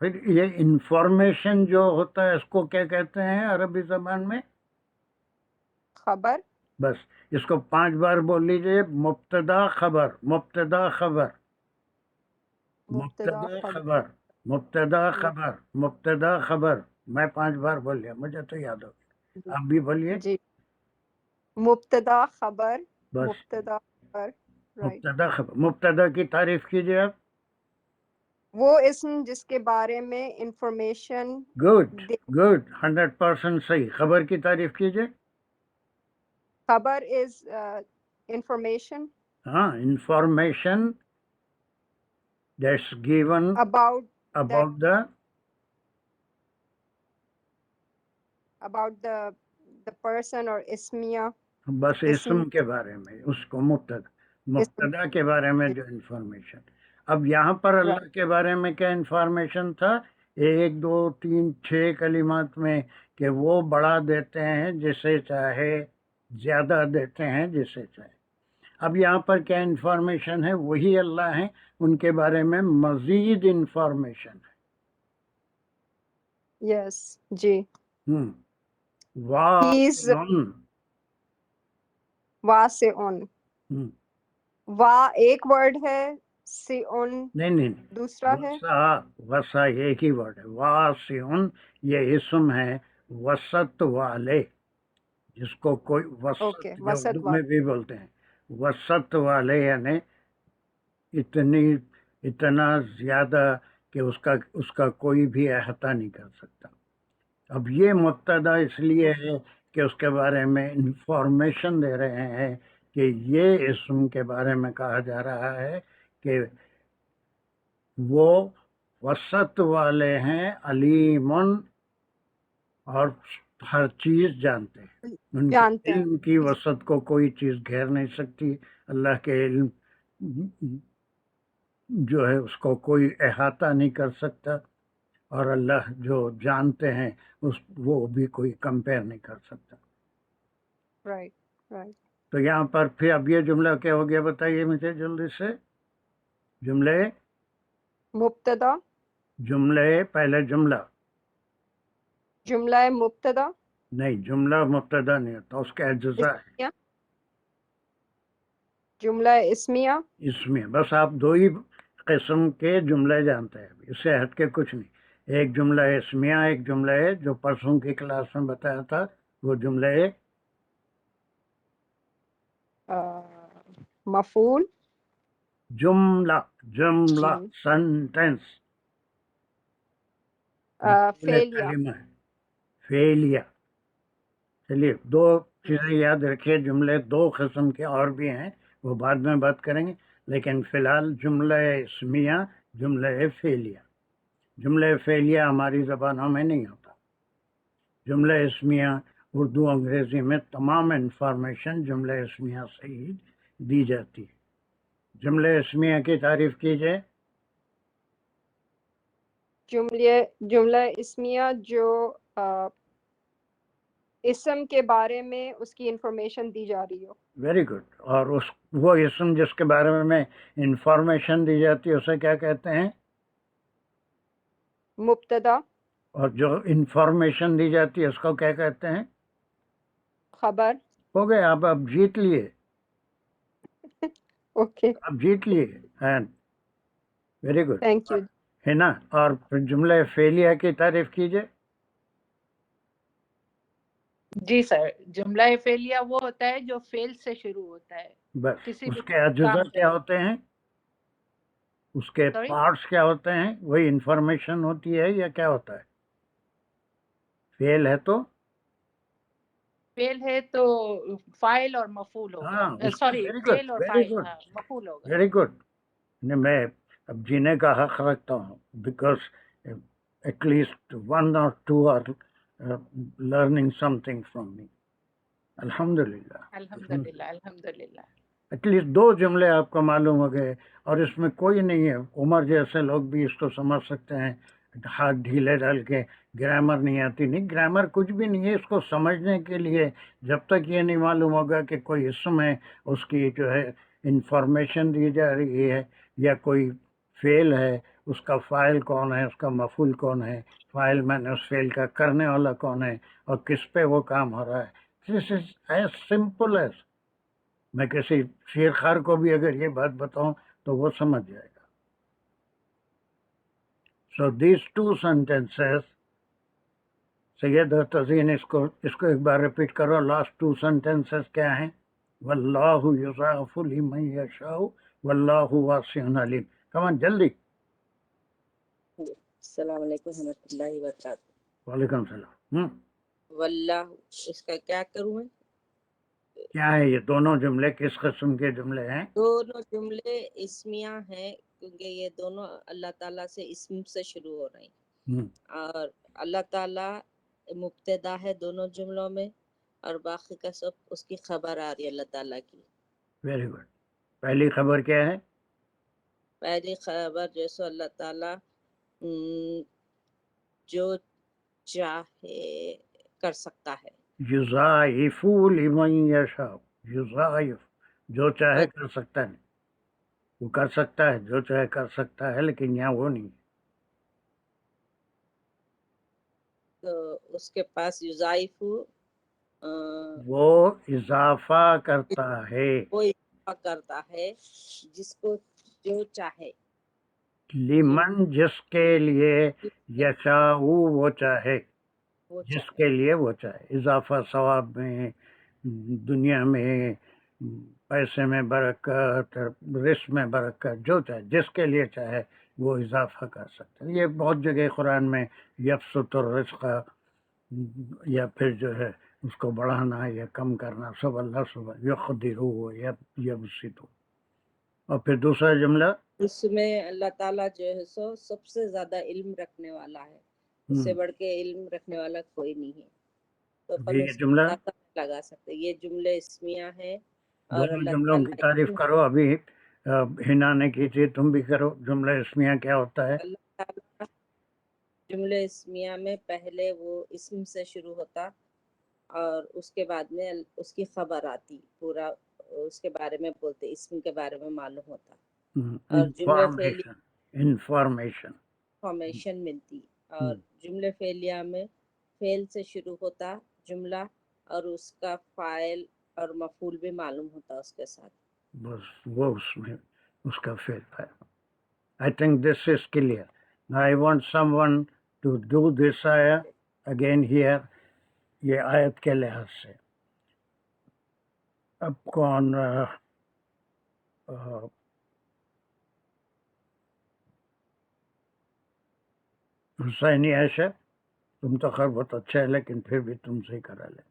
B: پھر یہ انفارمیشن جو ہوتا ہے اس کو کیا کہتے ہیں عربی زبان میں؟
I: خبر.
B: بس اس کو 5 بار بول لیجئے. مبتدا خبر، مبتدا خبر،
I: مبتدا
B: مبتدا
I: خبر.
B: خبر، مبتدا خبر، مبتدا خبر. میں 5 بار بول لیا، مجھے تو یاد ہو گیا. آپ بھی بولیے.
I: جی. مبتدا خبر.
B: بس
I: مبتدا خبر. رائٹ.
B: مبتدا خبر. مبتدا کی تعریف کیجئے آپ.
I: وہ اسم جس کے بارے میں انفارمیشن
B: گڈ گڈ، 100% صحیح. خبر کی تعریف کیجئے.
I: خبر از انفارمیشن
B: ہاں، information that's given
I: about
B: about the
I: the person اور اسمیہ.
B: بس
I: اسم.
B: اسم کے بارے میں، اس کو مبتدا کے بارے میں جو انفارمیشن. اب یہاں پر اللہ کے بارے میں کیا انفارمیشن تھا؟ 1 2 3 6 کلمات میں کہ وہ بڑا دیتے ہیں جسے چاہے، زیادہ دیتے ہیں جسے چاہے. اب یہاں پر کیا انفارمیشن ہے؟ وہی اللہ ہیں، ان کے بارے میں مزید انفارمیشن ہے.
I: یس. جی.
B: واسعٌ.
I: واسعٌ. وا ایک ورڈ ہے، سعٌ
B: نہیں،
I: دوسرا ہے.
B: وسع ایک ہی ورڈ ہے. واسعٌ یہ اسم ہے وسط والے، جس کو کوئی وسط
I: اوکے.
B: جو
I: وسط
B: اردو میں بھی بولتے ہیں. وسط والے یعنی اتنا زیادہ کہ اس کا کوئی بھی احاطہ نہیں کر سکتا. اب یہ مبتدا اس لیے ہے کہ اس کے بارے میں انفارمیشن دے رہے ہیں کہ یہ اسم کے بارے میں کہا جا رہا ہے کہ وہ وسط والے ہیں، علیم، اور ہر چیز جانتے ہیں. ان کے
I: جانتے ہیں.
B: علم کی وسعت کو کوئی چیز گھیر نہیں سکتی. اللہ کے علم جو ہے اس کو کوئی احاطہ نہیں کر سکتا، اور اللہ جو جانتے ہیں وہ بھی کوئی کمپیئر نہیں کر سکتا.
I: Right right.
B: تو یہاں پر پھر اب یہ جملہ کیا ہو گیا بتائیے مجھے جلدی سے. جملے
I: مبتدا.
B: پہلے جملہ
I: جملہ مبتدا.
B: نہیں، جملہ مبتدا نہیں ہوتا، اس کے اجزاء ہے.
I: اسمیہ. جملہ اسمیہ.
B: اسمیہ. بس آپ 2 ہی قسم کے جملے جانتے ہیں، اس سے ہٹ کے کچھ نہیں. ایک جملہ اسمیہ، ایک جملہ ہے جو پرسوں کی کلاس میں بتایا تھا، وہ جملہ ہے
I: مفعول.
B: جملہ سنٹینس.
I: فعلیہ.
B: فعلیہ. چلیے 2 چیزیں یاد رکھیے. جملے 2 قسم کے اور بھی ہیں، وہ بعد میں بات کریں گے، لیکن فی الحال جملہ اسمیہ، جملہ فعلیہ. جملہ فعلیہ ہماری زبانوں میں نہیں ہوتا. جملہ اسمیہ اردو انگریزی میں تمام انفارمیشن جملہ اسمیہ سے ہی دی جاتی ہے. جملہ اسمیہ کی تعریف کیجئے.
I: جملہ اسمیہ جو اسم کے بارے میں اس کی انفارمیشن دی جا رہی ہو.
B: Very good. اور وہ اسم جس کے بارے میں انفارمیشن دی جاتی ہے اسے کیا کہتے ہیں؟
I: مبتدا.
B: اور جو انفارمیشن دی جاتی ہے اس کو کیا کہتے ہیں؟
I: خبر.
B: ہو گئے. آپ جیت لیے.
I: اوکے.
B: آپ جیت لیے. Very good.
I: Thank you.
B: ہے نا. اور پھر جملہ فعلیہ کی تعریف کیجئے.
D: جی سر، جملہ فعلیہ وہ ہوتا ہے جو فعل سے شروع ہوتا ہے.
B: بس
D: کسی
B: اس
D: بھی
B: کے اجزاء
D: کام
B: کیا ہوتے ہیں؟ اس کے
D: Sorry?
B: پارٹس کیا ہوتے ہیں؟ وہی انفارمیشن ہوتی ہے یا کیا ہوتا ہے؟ فعل ہے تو
D: فعل ہے تو فاعل اور مفعول ہوگا. سوری،
B: ویری
D: فعل
B: گڈ
D: اور
B: ویری
D: فاعل،
B: گڈ
D: مفعول ہوگا.
B: Very good. میں اب جینے کا حق رکھتا ہوں، because at least 1 or 2 are learning something from me. الحمدللہ.
D: الحمدللہ الحمدللہ.
B: ایٹ لیسٹ 2 جملے آپ کو معلوم ہو گئے، اور اس میں کوئی نہیں ہے. عمر جیسے لوگ بھی اس کو سمجھ سکتے ہیں ہاتھ ڈھیلے ڈال کے. گرامر نہیں آتی، نہیں، گرامر کچھ بھی نہیں ہے. اس کو سمجھنے کے لیے جب تک یہ نہیں معلوم ہوگا کہ کوئی اسم ہے، اس کی جو ہے انفارمیشن دی جا رہی ہے، یا کوئی فعل ہے اس کا فاعل کون ہے، اس کا مفعول کون ہے، فاعل میں نے اس فعل کا کرنے والا کون ہے، اور کس پہ وہ کام ہو رہا ہے. دس از ایز سمپل ایز. میں کسی شیر خار کو بھی اگر یہ بات بتاؤں تو وہ سمجھ جائے گا. سو دیز ٹو سینٹینسز، سید تزین اس کو ایک بار ریپیٹ کرو. لاسٹ ٹو سینٹینسز کیا ہیں؟ واللہ یضاعف لمن یشاء واللہ واسع علیم. کمان جلدی.
F: السلام علیکم ورحمۃ اللہ وبرکاتہ.
B: وعلیکم السلام.
F: واللہ اس کا کیا کروں میں؟
B: کیا ہے یہ دونوں جملے؟ کس قسم کے جملے ہیں؟
F: دونوں جملے اسمیہ ہیں کیونکہ یہ دونوں اللہ تعالیٰ سے اسم سے شروع ہو رہے ہیں، اور اللہ تعالیٰ مبتدا ہے دونوں جملوں میں، اور باقی کا سب اس کی خبر آ رہی ہے اللہ تعالیٰ کی.
B: Very good. پہلی خبر کیا ہے؟
F: پہلی خبر جیسے اللہ تعالیٰ جو چاہے کر سکتا ہے.
B: یضاعف لمن یشاء. یضاعف جو چاہے کر سکتا ہے. وہ کر سکتا ہے جو چاہے کر سکتا ہے، لیکن یہاں وہ نہیں.
F: تو اس کے پاس یضاعف
B: وہ اضافہ کرتا ہے.
F: وہ اضافہ کرتا ہے جس کو جو چاہے.
B: لمن جس کے لیے، یشاء وہ چاہے
F: وہ
B: جس
F: چاہے.
B: کے لیے وہ چاہے. اضافہ ثواب میں، دنیا میں، پیسے میں برکت، رزق میں برکت، جو چاہے جس کے لیے چاہے وہ اضافہ کر سکتا ہے. یہ بہت جگہ قرآن میں یبسط الرزق، یا پھر جو ہے اس کو بڑھانا یا کم کرنا سب اللہ سبحانہ یقدر یبسط. اور پھر دوسرا جملہ
F: اس میں اللہ تعالیٰ جو ہے سو سب سے زیادہ علم رکھنے والا ہے، اس سے بڑھ کے علم رکھنے والا کوئی نہیں ہے. تو
B: یہ
F: اس
B: جملہ،
F: لگا سکتے. یہ جملے اسمیہ ہیں اور
B: دونوں
F: اللہ
B: جملوں کی تعریف کرو. ابھی ہنا نے کی تھی، تم بھی کرو. جملہ اسمیہ کیا ہوتا ہے؟
F: اللہ تعالیٰ جملے اسمیہ میں پہلے وہ اسم سے شروع ہوتا اور اس کے بعد میں اس کی خبر آتی، پورا اس کے بارے میں بولتے، اسم کے بارے میں معلوم ہوتا، اور جملے فعلیہ انفارمیشن ملتی. اور جملے فعلیہ میں فعل سے شروع ہوتا جملہ اور اس کا فاعل اور مفعول بھی معلوم ہوتا اس کے ساتھ.
B: بس وہ اس میں اس کا فعل ہے. I think this is clear. Now I want someone to do this ayah again here. یہ آیت کے لحاظ سے اب کون حسینی عائشہ، تم تو خیر بہت اچھا ہے لیکن پھر بھی تم سے ہی کرا لیں.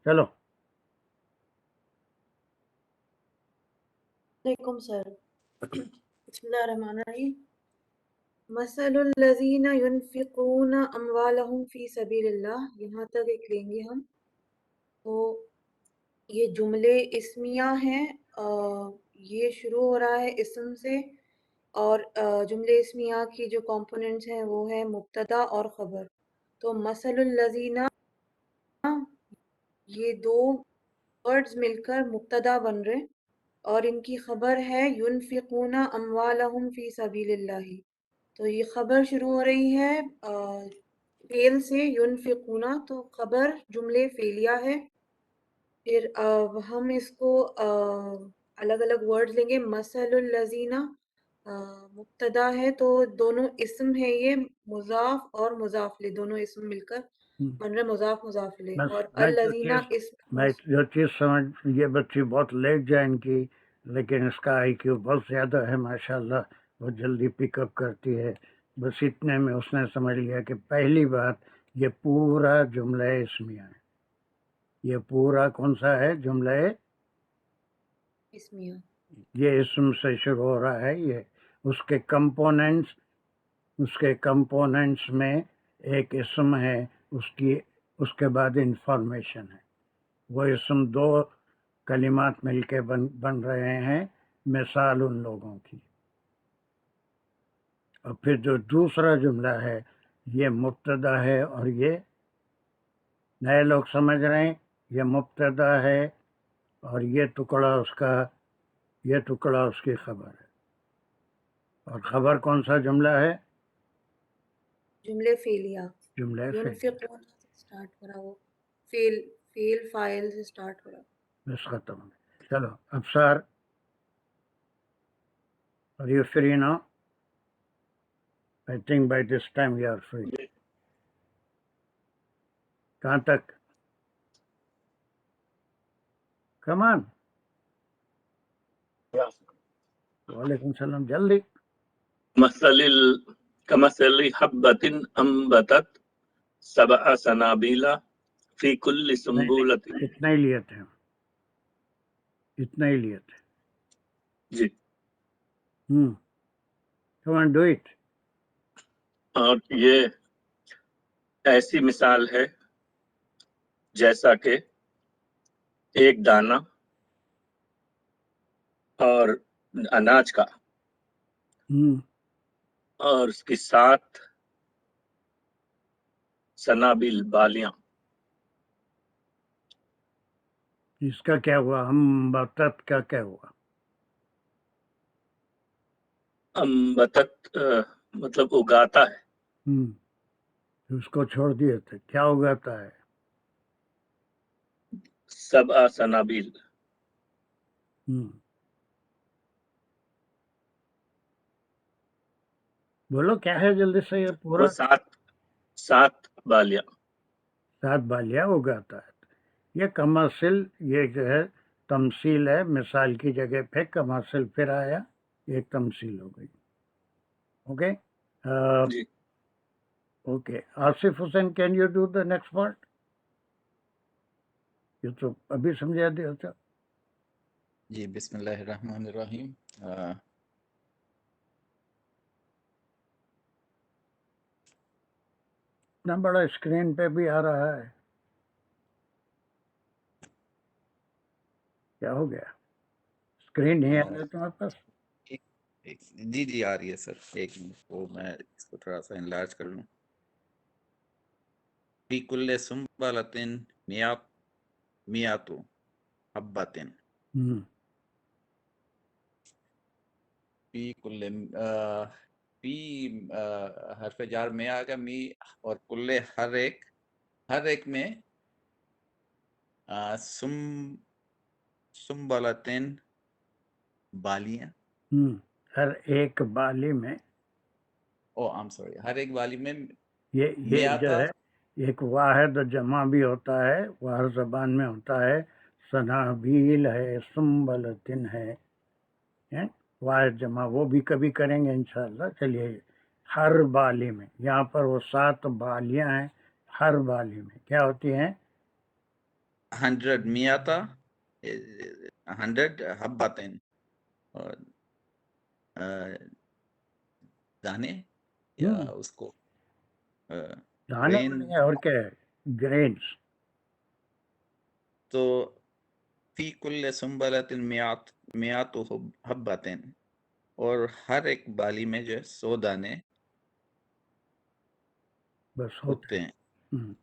B: چلو.
J: علیکم سر. بسم اللہ الرحمن الرحیم. مثل الذین ينفقون اموالهم فی سبیل اللہ، یہاں تک ایک لیں گے ہم. تو یہ جملے اسمیہ ہیں، یہ شروع ہو رہا ہے اسم سے، اور جملے اسمیہ کی جو کمپوننٹس ہیں وہ ہے مبتدا اور خبر. تو مثل الذین، یہ دو ورڈز مل کر مبتدا بن رہے اور ان کی خبر ہے ينفقون اموالهم فی سبیل اللہ. تو یہ خبر شروع ہو رہی ہے فعل سے، ينفقون، تو خبر جملے فعلیہ ہے. پھر ہم اس کو الگ الگ ورڈز لیں گے. مثل الذین مبتدا ہے تو دونوں اسم ہے، یہ مضاف اور مضاف لے دونوں اسم مل کر بن رہے مضاف مضاف لے. اور الذین اسم.
B: میں جو چیز سمجھ، یہ بچی بہت لیٹ جائن کی لیکن اس کا آئی کیو بہت زیادہ ہے ماشاءاللہ، بہت جلدی پک اپ کرتی ہے. بس اتنے میں اس نے سمجھ لیا کہ پہلی بات یہ پورا جملہ اسمیہ ہے. یہ پورا کون سا ہے جملہ؟
J: اسمیہ.
B: یہ اسم سے شروع ہو رہا ہے. یہ اس کے کمپوننٹس میں ایک اسم ہے، اس کے بعد انفارمیشن ہے. وہ اسم دو کلمات مل کے بن رہے ہیں، مثال ان لوگوں کی. اور پھر جو دوسرا جملہ ہے یہ مبتدا ہے، اور یہ نئے لوگ سمجھ رہے ہیں، یہ مبتدا ہے اور یہ ٹکڑا اس کی خبر ہے. اور خبر کون سا جملہ ہے؟
J: جملے فعلیہ
B: جملہ فعل،
J: ينفقون سے سٹارٹ ہو رہا، وہ فیل فائل سے سٹارٹ ہو رہا.
B: بس ختم. چلو Absar, are you free now? I think by this time you are free. کہاں تک؟ Come on. وعلیکم السلام، جلدی.
K: كمثل حبة أنبتت 7 سنابل في كل سنبلة.
B: اتنا ہی لیے تھے، اتنا ہی لیے تھے.
K: جی.
B: Come on, do it.
K: اور یہ ایسی مثال ہے جیسا کہ ایک دانہ اور اناج کا اور اس کی 7 سنابل بالیاں.
B: اس کا کیا ہوا؟ انبتت کا کیا ہوا؟
K: انبتت مطلب اگاتا ہے.
B: اس کو چھوڑ دیے تھے، کیا اگاتا ہے؟
K: 7 سنابل.
B: بولو کیا ہے جلدی سے، یہ
K: وہ
B: پورا
K: 7 بالیاں.
B: 7 بالیاں اگاتا ہے. یہ کمرسل، یہ جو ہے تمثیل ہے، مثال کی جگہ پہ کمرسل پھر آیا، ایک تمثیل ہو گئی. اوکے
K: جی.
B: Okay Asif Hussain, can you do the next part? یہ تو ابھی سمجھا دیا تھا.
G: جی بسم اللہ الرحمن الرحیم.
B: اتنا بڑا اسکرین پہ بھی آ رہا ہے، کیا ہو گیا؟ اسکرین نہیں آ رہا تمہارے پاس؟
G: جی جی آ رہی ہے سر، ایک منٹ، وہ میں اس کو تھوڑا سا انلارج کر لوں. فی کل سنبلۃ میات حبۃ. فی کل فی حرف جار میں آ گیا می، اور کل ہر ایک میں سنبلتن بالیاں.
B: ہر ایک بالی میں،
G: ہر ایک بالی میں
B: یہ جو ہے ایک واحد جمع بھی ہوتا ہے، وہ ہر زبان میں ہوتا ہے. سنابیل ہے، سنبلتن ہے، واحد جمع وہ بھی کبھی کریں گے انشاءاللہ. چلیے، ہر بالی میں، یہاں پر وہ 7 بالیاں ہیں، ہر بالی میں کیا ہوتی ہیں؟
G: 100 میاتا 100 حبتن، اور دانے یا اس کو
B: دانے نہیں ہے، اور کیا ہے؟ گرینز.
G: تو فی کل سنبلۃ میات حبتن، اور ہر ایک بالی میں جو ہے 100 دانے
B: بس
G: اگتے ہیں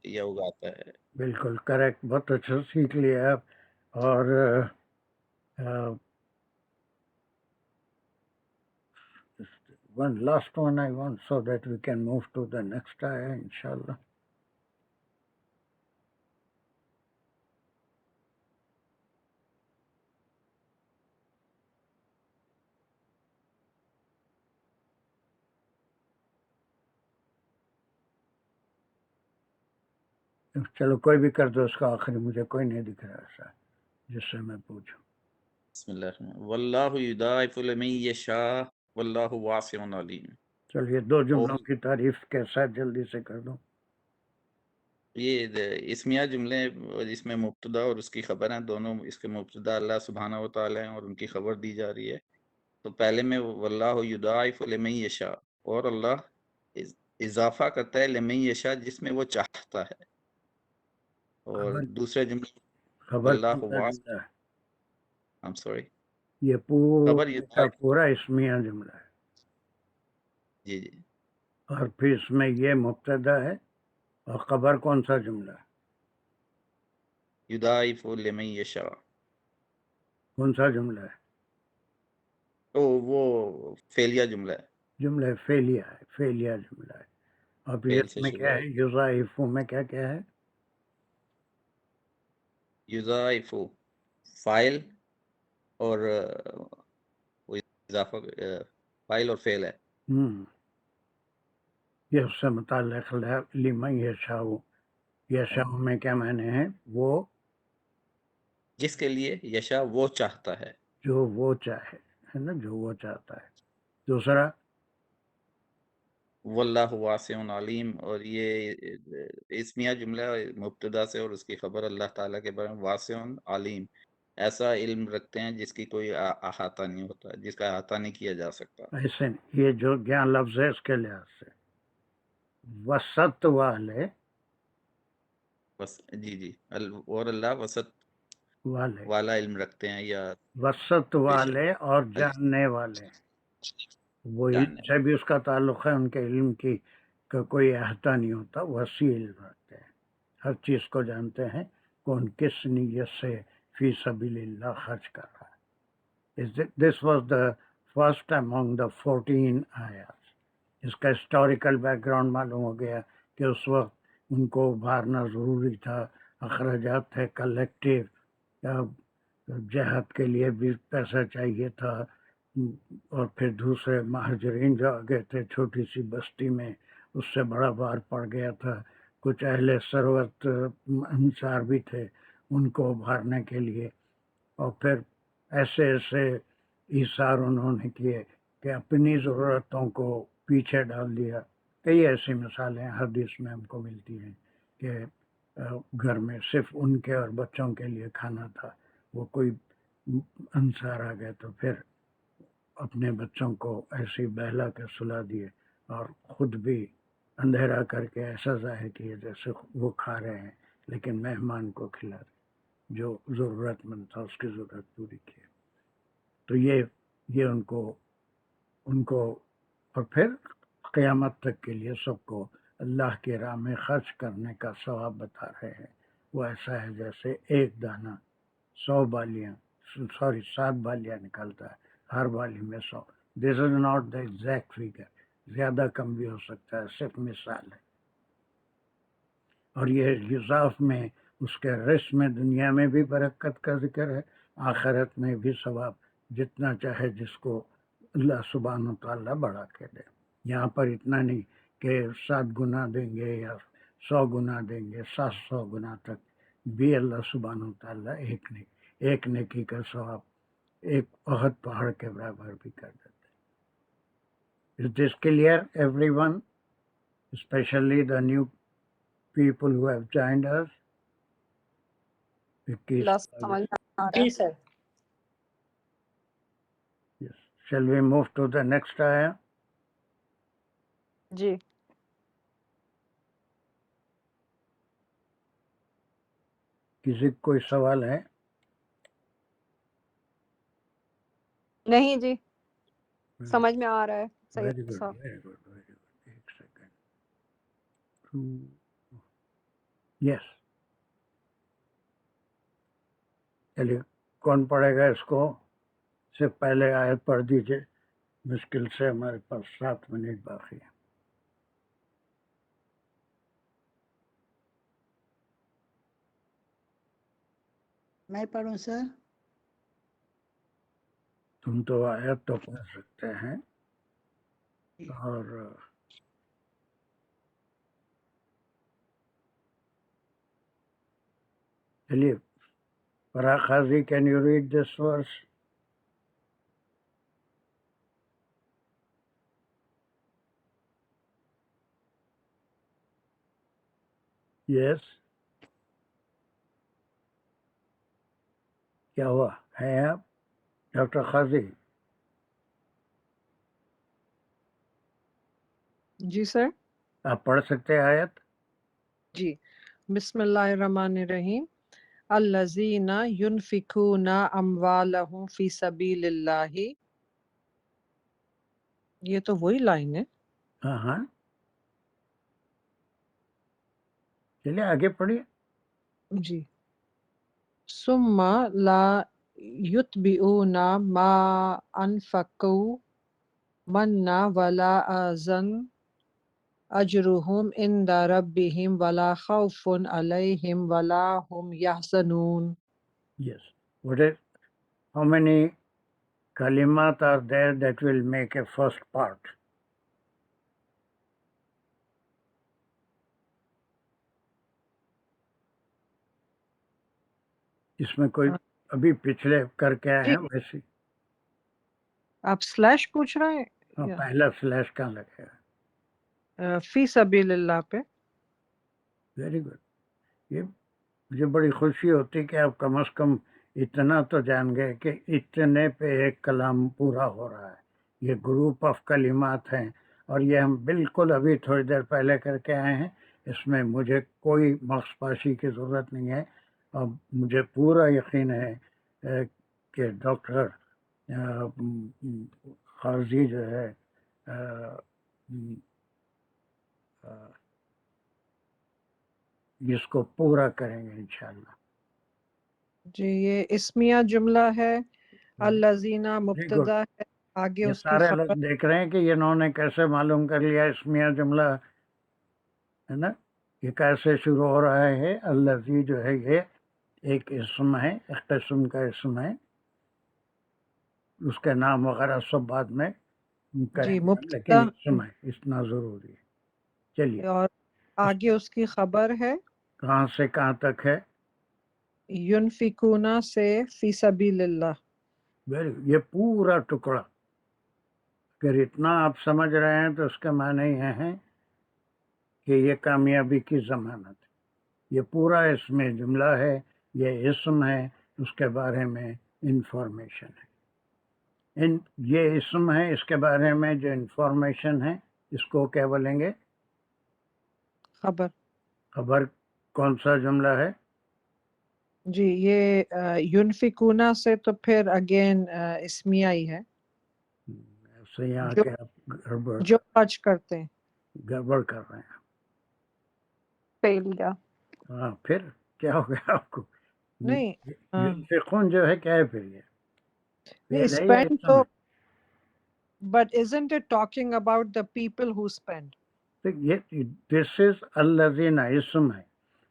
G: یا اگاتا ہے.
B: بالکل کریکٹ، بہت اچھا سیکھ لیا آپ. اور one last one I want, so that we can move to the next ayah inshallah. چلو کوئی بھی کر دو اس کا آخری، مجھے کوئی نہیں دکھ رہا ایسا جس سے میں پوچھوں.
G: بسم اللہ الرحمن واللہ یضاعف لمن یشاء واللہ واسع علیم.
B: چلیے 2 جملوں کی تعریف کے ساتھ جلدی سے کر دو.
G: یہ اسمیہ جملے، اس میں مبتدا اور اس کی خبر ہیں دونوں. اس کے مبتدا اللہ سبحانہ و تعالی ہیں اور ان کی خبر دی جا رہی ہے. تو پہلے میں واللہ یضاعف لمن یشاء، اور اللہ اضافہ کرتا ہے لمن یشاء جس میں وہ چاہتا ہے. اور دوسرے جملے
B: خبر
G: واللہ واسع، I'm sorry،
B: یہ پورا اسمیہ جملہ ہے.
G: جی جی.
B: اور پھر اس میں یہ مبتدا ہے، اور خبر کون سا جملہ ہے؟
G: یضاعف لمن یشاء.
B: کون سا جملہ ہے؟
G: وہ فعلیہ جملہ ہے،
B: جملہ فعلیہ ہے، فعلیہ جملہ ہے. اور پھر
G: فعل
B: اس
G: سے
B: میں
G: شروع
B: کیا
G: ہے.
B: ہے؟ یضاعف میں کیا کیا ہے؟
G: یضاعف فاعل اور وہ اضافہ فاعل اور فعل ہے.
B: یہ اس سے متعلق ہے لمن یشاء. یشاء میں کیا معنی ہے؟ وہ
G: جس کے لیے یشا وہ چاہتا ہے.
B: جو وہ چاہے، ہے نا، جو وہ چاہتا ہے. دوسرا
G: واللہ واسع علیم، اور یہ اسمیہ جملہ مبتدا سے اور اس کی خبر اللہ تعالیٰ کے بارے میں واسع علیم، ایسا علم رکھتے ہیں جس کی کوئی احاطہ نہیں ہوتا، جس کا احاطہ نہیں کیا جا سکتا.
B: ایسے نہیں، یہ جو گیا لفظ ہے اس کے لحاظ سے وسط والے
G: بس جی اور اللہ وسط
B: والے
G: والا علم رکھتے ہیں، یا
B: وسط
G: بے شک
B: والے اور جاننے والے، وہ علم
G: جاننے
B: سے بھی اس کا تعلق ہے، ان کے علم کی کا کوئی احاطہ نہیں ہوتا، وسیع علم رکھتے ہیں، ہر چیز کو جانتے ہیں کون کس نیت سے فی سبیل اللہ خرچ کر رہا ہے. This was the first among the 14 آیات. اس کا ہسٹوریکل بیک گراؤنڈ معلوم ہو گیا کہ اس وقت ان کو ابھارنا ضروری تھا، اخراجات تھے کلیکٹیو، جہاد کے لیے بھی پیسہ چاہیے تھا، اور پھر دوسرے مہاجرین جو آگے تھے چھوٹی سی بستی میں، اس سے بڑا بار پڑ گیا تھا. کچھ اہل ثروت انصار بھی تھے ان کو ابھارنے کے لیے، اور پھر ایسے ایسے ایثار انہوں نے کیے کہ اپنی ضرورتوں کو پیچھے ڈال دیا. کئی ایسی مثالیں حدیث میں ہم کو ملتی ہیں کہ گھر میں صرف ان کے اور بچوں کے لیے کھانا تھا، وہ کوئی انصار آ گئے تو پھر اپنے بچوں کو ایسی بہلا کے سلا دیے اور خود بھی اندھیرا کر کے ایسا ظاہر کیے جیسے وہ کھا رہے ہیں لیکن مہمان کو کھلا رہے، جو ضرورت مند تھا اس کی ضرورت پوری کی. تو یہ ان کو اور پھر قیامت تک کے لیے سب کو اللہ کی راہ میں خرچ کرنے کا ثواب بتا رہے ہیں. وہ ایسا ہے جیسے ایک دانہ 7 بالیاں نکالتا ہے، ہر بالی میں 100. This is not the exact figure, زیادہ کم بھی ہو سکتا ہے، صرف مثال ہے. اور یہ یضاف میں اس کے رزق میں دنیا میں بھی برکت کا ذکر ہے، آخرت میں بھی ثواب جتنا چاہے جس کو اللہ سبحانہ تعالیٰ بڑھا کے دے. یہاں پر اتنا نہیں کہ 7 گنا دیں گے یا 100 گنا دیں گے، 700 گنا تک بھی اللہ سبحانہ تعالیٰ ایک نیکی کا ثواب ایک احد پہاڑ کے برابر بھی کر دیتے. Is this clear everyone, especially the new people who have joined us?
I: Last سمجھ میں آ رہا
H: جی سر.
B: Yes. Shall we move to the next ayah?
I: جی.
B: کسی کو کوئی سوال ہے؟
I: نہیں جی، سمجھ میں آ رہا ہے.
B: Very
I: سید
B: good,
I: صاحب.
B: very good, very good. ایک سیکنڈ. Yes. چلیے کون پڑھے گا اس کو؟ صرف پہلے آیت پڑھ دیجئے، مشکل سے ہمارے پاس 7 منٹ باقی ہے.
H: میں پڑھوں سر؟
B: تم تو آیت تو پڑھ سکتے ہیں، اور چلیے فرا قاضی کین یو ریڈ دس ورس؟ یس. کیا ہوا ہے آپ ڈاکٹر قاضی؟
E: جی سر.
B: آپ پڑھ سکتے ہیں آیت؟
E: جی. بسم اللہ الرحمن الرحیم. الذین ینفقون اموالہم فی سبیل اللہ. یہ تو وہی لائن ہے.
B: ہاں چلیے آگے پڑھیے.
E: جی. ثم لا یتبعون ما انفقوا منا ولا اذن اجرهم عند ربهم ولا خوف علیہم ولا هم یحزنون.
B: Yes. What is, how many kalimat are there that will make a first part? اس میں کوئی ابھی پچھلے کر کے آئے ہیں ویسے؟
E: آپ سلیش پوچھ رہے ہیں؟
B: ہاں، پہلا سلیش کہاں لگے گا؟
E: فی سبیل اللہ پہ.
B: Very good. یہ مجھے بڑی خوشی ہوتی کہ آپ کم از کم اتنا تو جان گئے کہ اتنے پہ ایک کلام پورا ہو رہا ہے. یہ گروپ آف کلمات ہیں اور یہ ہم بالکل ابھی تھوڑی دیر پہلے کر کے آئے ہیں. اس میں مجھے کوئی مغز پاشی کی ضرورت نہیں ہے اور مجھے پورا یقین ہے کہ ڈاکٹر خارزی جو ہے اس کو پورا کریں گے انشاءاللہ.
E: جی یہ اسمیہ جملہ ہے، الذین مبتدا ہے، آگے
B: یہ
E: اس کی
B: سارے لوگ
E: خبر.
B: دیکھ رہے ہیں کہ یہ انہوں نے کیسے معلوم کر لیا اسمیہ جملہ ہے نا. یہ کیسے شروع ہو رہا ہے؟ الذی جو ہے یہ ایک اسم ہے، ایک قسم کا اسم ہے. اس کے نام وغیرہ سب بعد میں کریں
E: جی
B: گے
E: مبتدا
B: لیکن اسم ہے، اتنا ضروری ہے. چلیے
E: اور آگے اس کی خبر ہے
B: کہاں سے کہاں تک ہے؟
E: ینفقون سے فی سبیل اللہ.
B: یہ پورا ٹکڑا اگر اتنا آپ سمجھ رہے ہیں تو اس کے معنی یہ ہیں کہ یہ کامیابی کی ضمانت ہے. یہ پورا اس میں جملہ ہے، یہ اسم ہے، اس کے بارے میں انفارمیشن ہے. یہ اسم ہے، اس کے بارے میں جو انفارمیشن ہے اس کو کیا بولیں گے؟
E: خبر.
B: خبر. کون سا جملہ ہے؟
E: جی یہ ینفقون سے تو پھر اگین اسمیہ ہی ہے،
B: ایسے یہاں
E: جو
B: کے آپ
E: جو خرچ کرتے ہیں.
B: گڑبڑ کر رہے ہیں.
I: فیلیا.
B: ہاں پھر کیا ہو گیا آپ کو؟
E: نہیں
B: ینفقون جو ہے کیا ہے پھر؟ یہ
E: نہیں
B: فعل ہے یا
E: اسپینڈ
B: اسم
E: تو،
B: ہے؟
E: But isn't it talking about the people who spend؟
B: دس از الذین اسم ہے،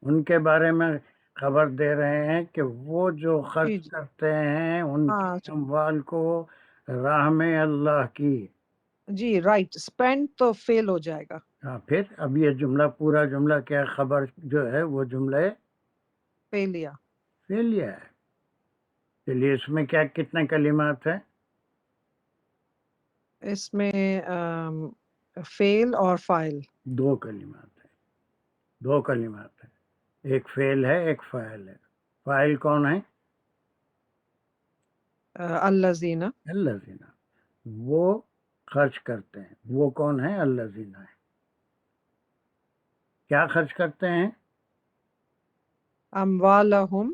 B: ان کے بارے میں خبر دے رہے ہیں کہ وہ جو
E: جی
B: خرچ
E: جی
B: کرتے ہیں ان
E: ہاں
B: کی اموال کو راہ میں اللہ کی.
E: جی رائٹ، اسپینڈ تو فیل ہو جائے گا.
B: ہاں پھر اب یہ جملہ پورا جملہ کیا خبر جو ہے وہ جملہ
E: فیلیا.
B: فعلیہ ہے. چلیے اس میں کیا کتنے کلمات ہیں؟
E: اس میں فیل اور فائل.
B: دو کلمات ہیں. دو کلمات ہیں، ایک فعل ہے ایک فاعل ہے. فاعل کون ہے؟
E: الذین.
B: الذین. وہ خرچ کرتے ہیں. وہ کون ہے؟ الذین ہے. کیا خرچ کرتے ہیں؟
E: اموالہم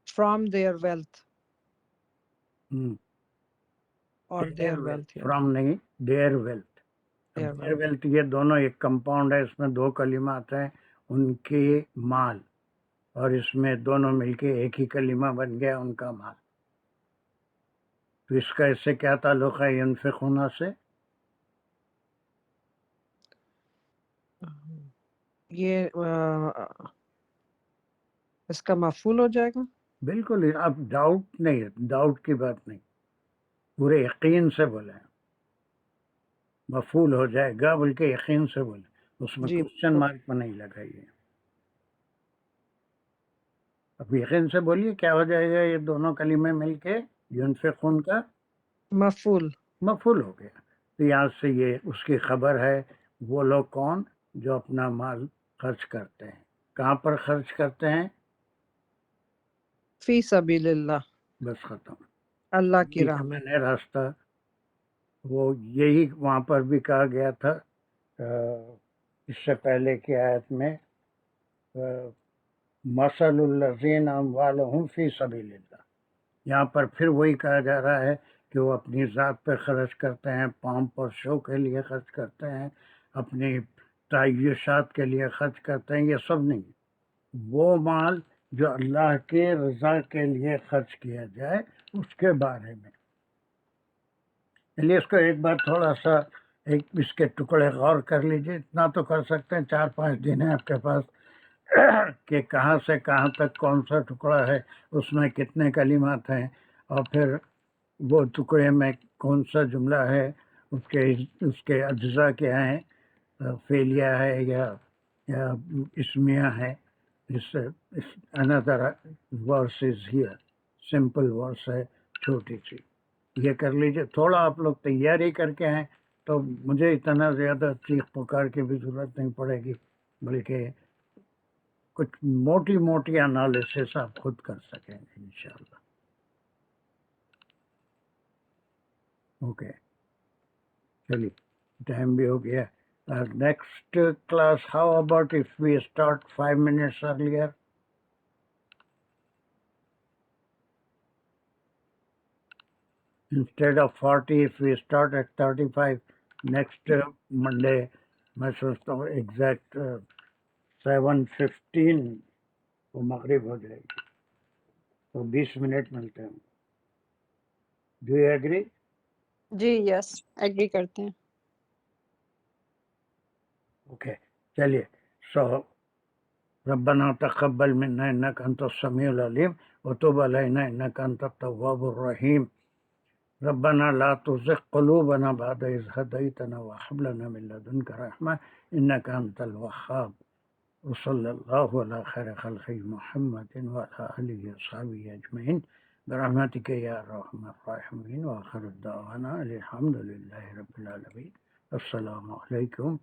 E: فرام دیئر ویلتھ اور دیئر ویلتھ.
B: فرام نہیں، their wealth.
E: Their
B: their
E: wealth.
B: Wealth یہ دونوں ایک کمپاؤنڈ ہے، اس میں دو کلمات ہیں. ان کے مال، اور اس میں دونوں مل کے ایک ہی کلمہ بن گیا ان کا مال. تو اس کا اس سے کیا تعلق ہے ینفقون سے؟
E: یہ اس کا مفعول ہو جائے گا.
B: بالکل. اب ڈاؤٹ نہیں ہے، ڈاؤٹ کی بات نہیں، پورے یقین سے بولیں. مفعول ہو جائے گا بلکہ یقین سے بولیں، اس میں
E: جی
B: کوشچن مارک میں نہیں لگائیے. اب یقین سے بولیے کیا ہو جائے گا؟ یہ دونوں کلمے مل کے ینفقون کا
E: مفعول.
B: مفعول ہو گیا. تو یہاں سے یہ اس کی خبر ہے. وہ لوگ کون جو اپنا مال خرچ کرتے ہیں. کہاں پر خرچ کرتے ہیں؟
E: فی سبیل اللہ،
B: بس ختم.
E: اللہ کی
B: یہ
E: راہ میں.
B: میں نے راستہ وہ یہی وہاں پر بھی کہا گیا تھا اس سے پہلے کی آیت میں مثل الذین اموالہم فی سبیل اللہ. یہاں پر پھر وہی کہا جا رہا ہے کہ وہ اپنی ذات پہ خرچ کرتے ہیں، پامپ اور شو کے لیے خرچ کرتے ہیں، اپنی تعیشات کے لیے خرچ کرتے ہیں. یہ سب نہیں، وہ مال جو اللہ کے رضا کے لیے خرچ کیا جائے اس کے بارے میں. اس کو ایک بار تھوڑا سا اس کے ٹکڑے غور کر لیجئے. اتنا تو کر سکتے ہیں 4-5 دن ہے آپ کے پاس کہ کہاں سے کہاں تک کون سا ٹکڑا ہے، اس میں کتنے کلمات ہیں، اور پھر وہ ٹکڑے میں کون سا جملہ ہے، اس کے اجزاء کیا ہیں، فعلیہ ہے یا اسمیہ ہے. another verse is here, simple verse ہے چھوٹی سی. یہ کر لیجئے. تھوڑا آپ لوگ تیاری کر کے ہیں تو مجھے اتنا زیادہ چیخ پکار کی بھی ضرورت نہیں پڑے گی، بلکہ کچھ موٹی موٹی انالیسس آپ خود کر سکیں گے انشاءاللہ. اوکے چلیے ٹائم بھی ہو گیا. Next class how about if we start 5 minutes earlier? Instead of 40, if we start at 35, next Monday, میں سوچتا ہوں ایگزیکٹ 7:15 وہ مغرب ہو جائے گی تو 20 منٹ ملتے ہیں. Do you agree?
I: جی یس ایگری کرتے ہیں.
B: اوکے چلیے. سو ربنا تقبل منا انك انت السميع العليم وتب علينا انك انت التواب الرحيم. ربنا لا تزغ قلوبنا بعد إذ هديتنا وهب لنا من لدنك رحمة إنك أنت الوهاب. وصلى الله على خير خلقه محمد وعلى آله وصحبه أجمعين برحمتك يا أرحم الراحمين. وآخر دعوانا الحمد لله رب العالمين. السلام عليكم